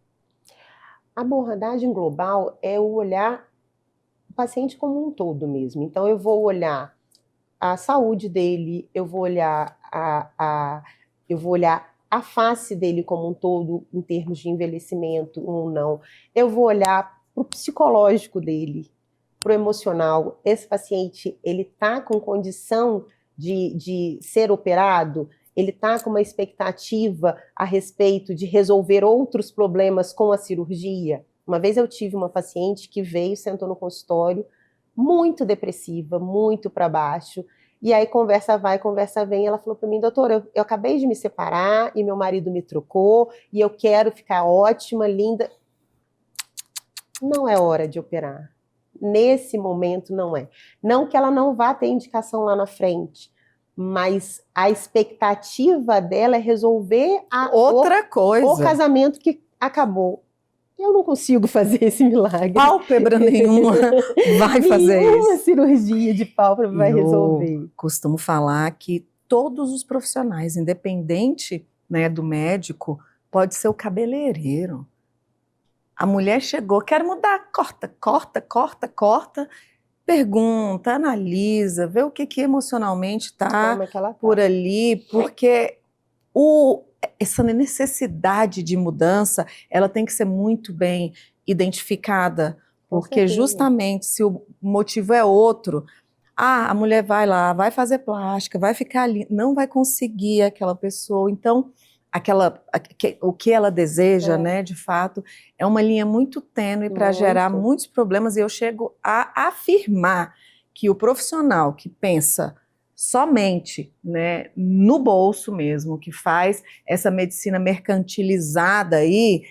A abordagem global é o olhar o paciente como um todo mesmo. Então, eu vou olhar a saúde dele, eu vou olhar a face dele como um todo, em termos de envelhecimento ou não. Eu vou olhar para o psicológico dele, para o emocional. Esse paciente, ele está com condição de ser operado? Ele está com uma expectativa a respeito de resolver outros problemas com a cirurgia? Uma vez eu tive uma paciente que veio, sentou no consultório, muito depressiva, muito para baixo, e aí conversa vai, conversa vem, ela falou para mim, doutora, eu acabei de me separar e meu marido me trocou, e eu quero ficar ótima, linda. Não é hora de operar. Nesse momento não é. Não que ela não vá ter indicação lá na frente, mas a expectativa dela é resolver o casamento que acabou. Eu não consigo fazer esse milagre. Pálpebra nenhuma vai fazer isso. Nenhuma cirurgia de pálpebra vai resolver. Eu costumo falar que todos os profissionais, independente, né, do médico, pode ser o cabeleireiro. A mulher chegou, quer mudar, corta, pergunta, analisa, vê o que emocionalmente está por ali, porque essa necessidade de mudança, ela tem que ser muito bem identificada, porque justamente se o motivo é outro, a mulher vai lá, vai fazer plástica, vai ficar ali, não vai conseguir aquela pessoa, então o que ela deseja, né, de fato, é uma linha muito tênue para gerar muitos problemas, e eu chego a afirmar que o profissional que pensa somente, né, no bolso mesmo, que faz essa medicina mercantilizada aí,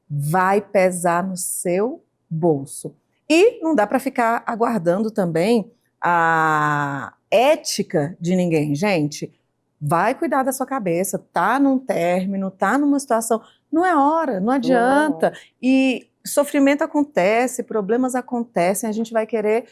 vai pesar no seu bolso. E não dá para ficar aguardando também a ética de ninguém, gente. Vai cuidar da sua cabeça, tá num término, tá numa situação, não é hora, não adianta. E sofrimento acontece, problemas acontecem, a gente vai querer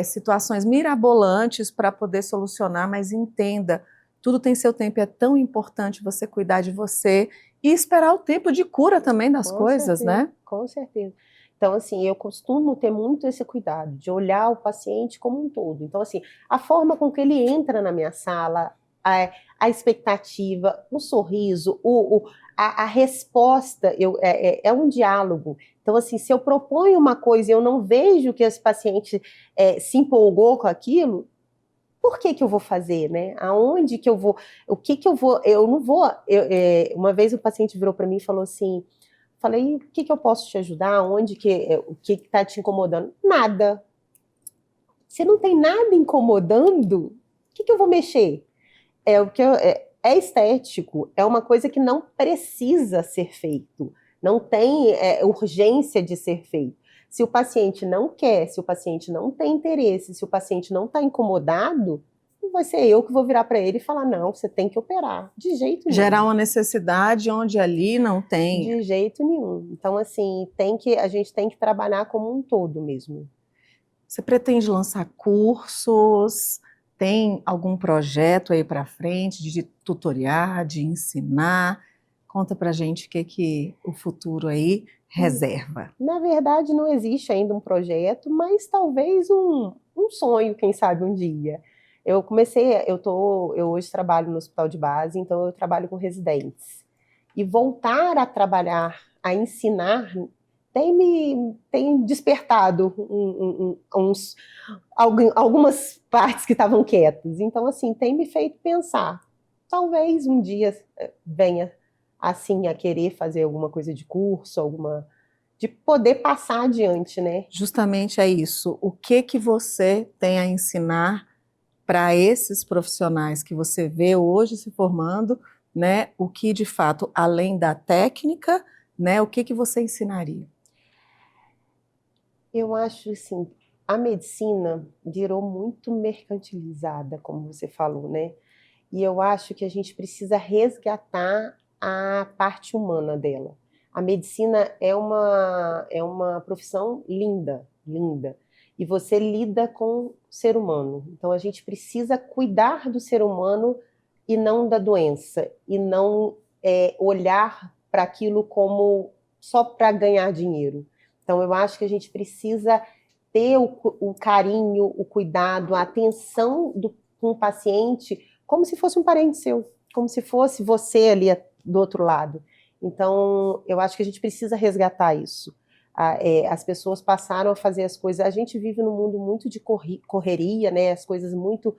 situações mirabolantes para poder solucionar, mas entenda, tudo tem seu tempo, é tão importante você cuidar de você e esperar o tempo de cura também das coisas, né? Com certeza. Então, assim, eu costumo ter muito esse cuidado de olhar o paciente como um todo. Então, assim, a forma com que ele entra na minha sala, a expectativa, o sorriso, a resposta, é um diálogo. Então, assim, se eu proponho uma coisa e eu não vejo que esse paciente se empolgou com aquilo, por que eu vou fazer, né? Aonde que eu vou? O que eu vou? Eu não vou. Uma vez o paciente virou para mim e falou assim, falei, o que eu posso te ajudar? O que está te incomodando? Nada. Se não tem nada incomodando, o que eu vou mexer? É estético, é uma coisa que não precisa ser feito, não tem urgência de ser feito. Se o paciente não quer, se o paciente não tem interesse, se o paciente não está incomodado, não vai ser eu que vou virar para ele e falar, não, você tem que operar. De jeito nenhum. Gerar uma necessidade onde ali não tem. De jeito nenhum. Então, assim, a gente tem que trabalhar como um todo mesmo. Você pretende lançar cursos? Tem algum projeto aí para frente de tutoriar, de ensinar? Conta pra gente o que o futuro aí reserva. Na verdade, não existe ainda um projeto, mas talvez um sonho, quem sabe, um dia. Eu hoje trabalho no hospital de base, então eu trabalho com residentes. E voltar a trabalhar, a ensinar, tem despertado algumas partes que estavam quietas. Então, assim, tem me feito pensar. Talvez um dia venha, assim, a querer fazer alguma coisa de curso, de poder passar adiante, né? Justamente é isso. O que você tem a ensinar para esses profissionais que você vê hoje se formando, né? O que de fato, além da técnica, né? O que você ensinaria? Eu acho assim, a medicina virou muito mercantilizada, como você falou, né? E eu acho que a gente precisa resgatar a parte humana dela. A medicina é uma profissão linda, linda. E você lida com o ser humano. Então a gente precisa cuidar do ser humano e não da doença. E não olhar para aquilo como só para ganhar dinheiro. Então eu acho que a gente precisa ter o carinho, o cuidado, a atenção com o paciente como se fosse um parente seu, como se fosse você ali do outro lado. Então, eu acho que a gente precisa resgatar isso. As pessoas passaram a fazer as coisas. A gente vive num mundo muito de correria, né? As coisas muito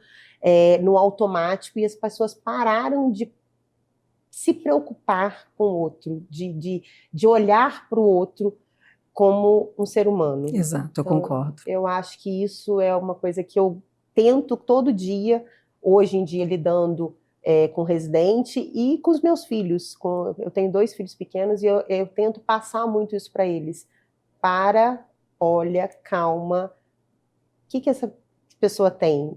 no automático, e as pessoas pararam de se preocupar com o outro, de olhar para o outro como um ser humano. Exato, eu então, concordo. Eu acho que isso é uma coisa que eu tento todo dia, hoje em dia lidando com residente e com os meus filhos. Eu tenho 2 filhos pequenos e eu tento passar muito isso para eles. Olha, calma, o que essa pessoa tem?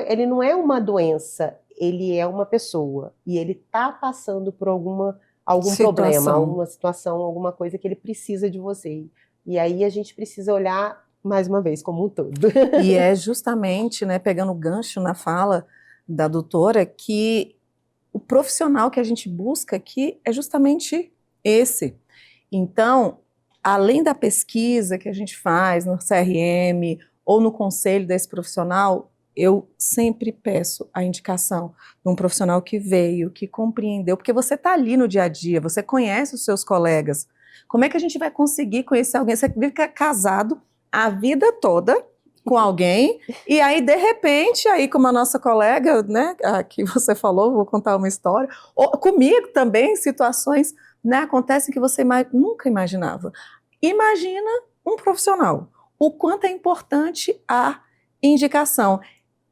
Ele não é uma doença, ele é uma pessoa. E ele está passando por algum problema, alguma situação, alguma coisa que ele precisa de você. E aí a gente precisa olhar, mais uma vez, como um todo. E é justamente, né, pegando o gancho na fala da doutora, que o profissional que a gente busca aqui é justamente esse. Então, além da pesquisa que a gente faz no CRM ou no conselho desse profissional, eu sempre peço a indicação de um profissional que veio, que compreendeu, porque você está ali no dia a dia, você conhece os seus colegas. Como é que a gente vai conseguir conhecer alguém? Você fica casado a vida toda com alguém, e aí, de repente, aí como a nossa colega, né, que você falou, vou contar uma história, ou comigo também, situações, né, acontecem que você nunca imaginava. Imagina um profissional, o quanto é importante a indicação.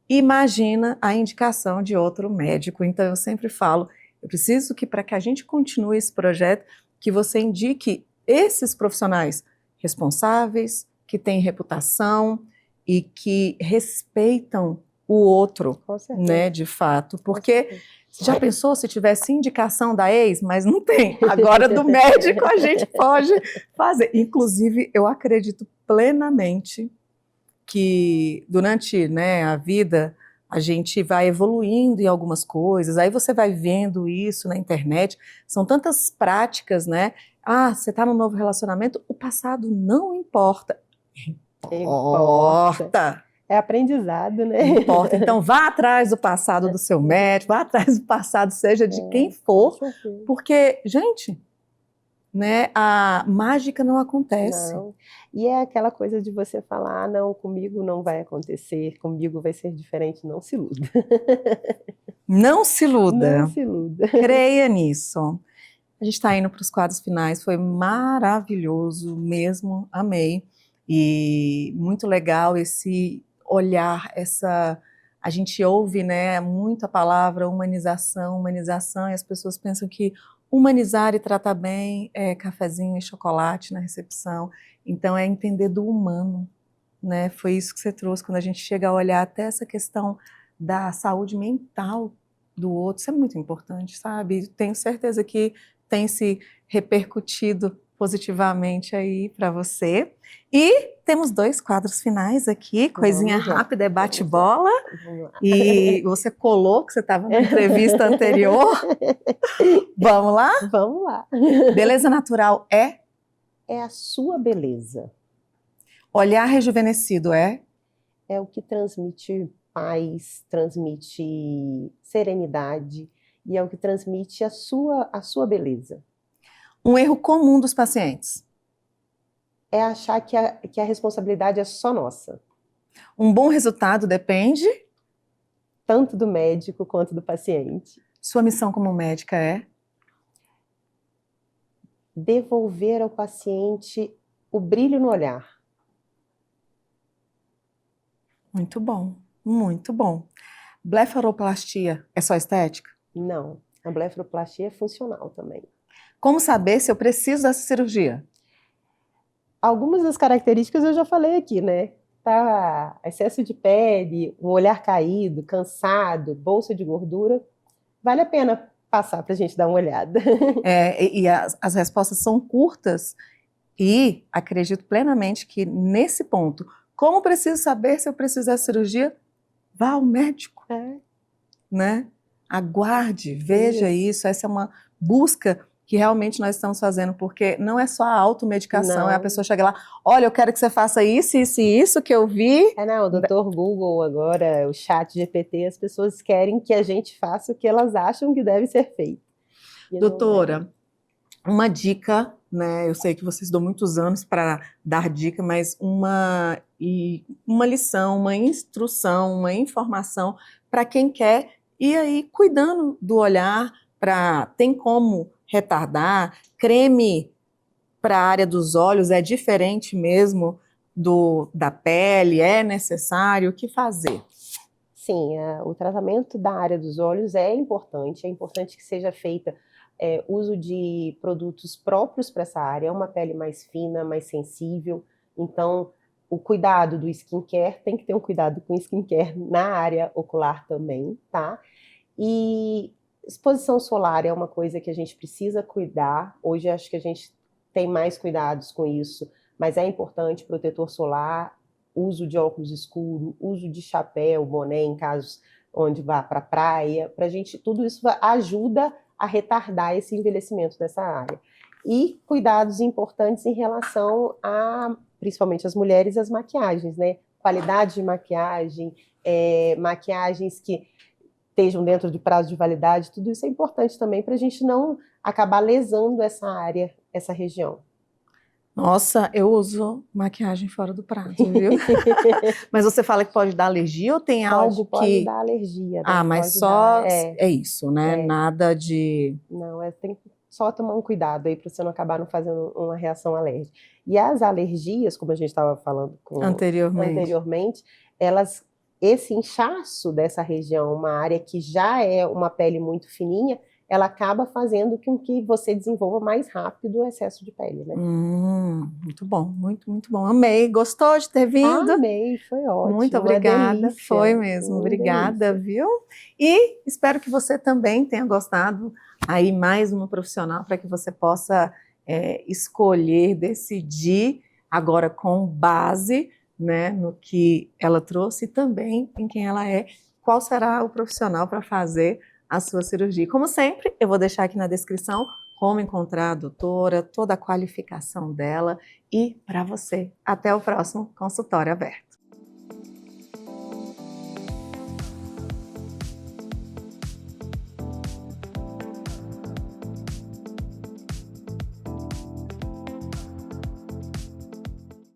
Imagina a indicação de outro médico. Então, eu sempre falo, eu preciso que, para que a gente continue esse projeto, que você indique esses profissionais responsáveis, que têm reputação e que respeitam o outro, né, de fato. Porque você já pensou se tivesse indicação da ex, mas não tem. Agora do médico a gente pode fazer. Inclusive, eu acredito plenamente que durante, né, a vida a gente vai evoluindo em algumas coisas, aí você vai vendo isso na internet, são tantas práticas, né? Ah, você está num novo relacionamento, o passado não importa. Importa. É aprendizado, né? Importa. Então vá atrás do passado do seu médico, vá atrás do passado, seja de quem for, porque, gente, né, a mágica não acontece. Não. E é aquela coisa de você falar, não, comigo não vai acontecer, comigo vai ser diferente, não se iluda. Não se iluda. Não se iluda. Creia nisso. A gente está indo para os quadros finais, foi maravilhoso mesmo, amei. E muito legal esse olhar, a gente ouve, né, muito a palavra humanização, e as pessoas pensam que humanizar e tratar bem, cafezinho e chocolate na recepção. Então, é entender do humano, né? Foi isso que você trouxe, quando a gente chega a olhar até essa questão da saúde mental do outro. Isso é muito importante, sabe? Tenho certeza que tem se repercutido positivamente aí para você. E temos 2 quadros finais aqui, coisinha Vamos lá, rápida, é bate-bola. Vamos lá. E você colou que você estava na entrevista anterior. Vamos lá? Vamos lá. Beleza natural é? É a sua beleza. Olhar rejuvenescido é? É o que transmite paz, transmite serenidade e é o que transmite a sua beleza. Um erro comum dos pacientes. É achar que a responsabilidade é só nossa, Um bom resultado depende? tanto do médico quanto do paciente. Sua missão como médica é? Devolver ao paciente o brilho no olhar. Muito bom, muito bom. Blefaroplastia é só estética? Não, a blefaroplastia é funcional também. Como saber se eu preciso dessa cirurgia? Algumas das características eu já falei aqui, né? Tá, excesso de pele, um olhar caído, cansado, bolsa de gordura, vale a pena passar para a gente dar uma olhada. As respostas são curtas e acredito plenamente que nesse ponto, como preciso saber se eu preciso dessa cirurgia? Vá ao médico, né? Aguarde, veja isso. Essa é uma busca que realmente nós estamos fazendo, porque não é só a automedicação, Não. é a pessoa chegar lá, olha, eu quero que você faça isso, isso e isso que eu vi. Não, o Dr. Google agora, o chat GPT, as pessoas querem que a gente faça o que elas acham que deve ser feito. Doutora, uma dica, né? Eu sei que vocês dão muitos anos para dar dica, mas uma lição, uma instrução, uma informação para quem quer ir aí cuidando do olhar, tem como retardar, creme para a área dos olhos é diferente mesmo da pele, é necessário, o que fazer? Sim, o tratamento da área dos olhos é importante que seja feita uso de produtos próprios para essa área, é uma pele mais fina, mais sensível, então o cuidado do skincare, tem que ter um cuidado com o skincare na área ocular também, tá? E exposição solar é uma coisa que a gente precisa cuidar, hoje acho que a gente tem mais cuidados com isso, mas é importante protetor solar, uso de óculos escuros, uso de chapéu, boné em casos onde vá para a praia, tudo isso ajuda a retardar esse envelhecimento dessa área. E cuidados importantes em relação a, principalmente as mulheres, as maquiagens, né? Qualidade de maquiagem, maquiagens que estejam dentro de prazo de validade, tudo isso é importante também para a gente não acabar lesando essa área, essa região. Nossa, eu uso maquiagem fora do prazo, viu? Mas você fala que pode dar alergia ou tem algo que... Pode dar alergia. Né? Mas só é isso, né? Nada de... Não, tem que só tomar um cuidado aí para você não acabar não fazendo uma reação alérgica. E as alergias, como a gente estava falando anteriormente, esse inchaço dessa região, uma área que já é uma pele muito fininha, ela acaba fazendo com que você desenvolva mais rápido o excesso de pele, né? Muito bom, muito, muito bom. Amei, gostou de ter vindo? Amei, foi ótimo. Muito obrigada, foi mesmo, obrigada, viu? E espero que você também tenha gostado aí mais uma profissional para que você possa escolher, decidir agora com base, né, no que ela trouxe e também em quem ela é, qual será o profissional para fazer a sua cirurgia. Como sempre, eu vou deixar aqui na descrição como encontrar a doutora, toda a qualificação dela e para você. Até o próximo consultório aberto.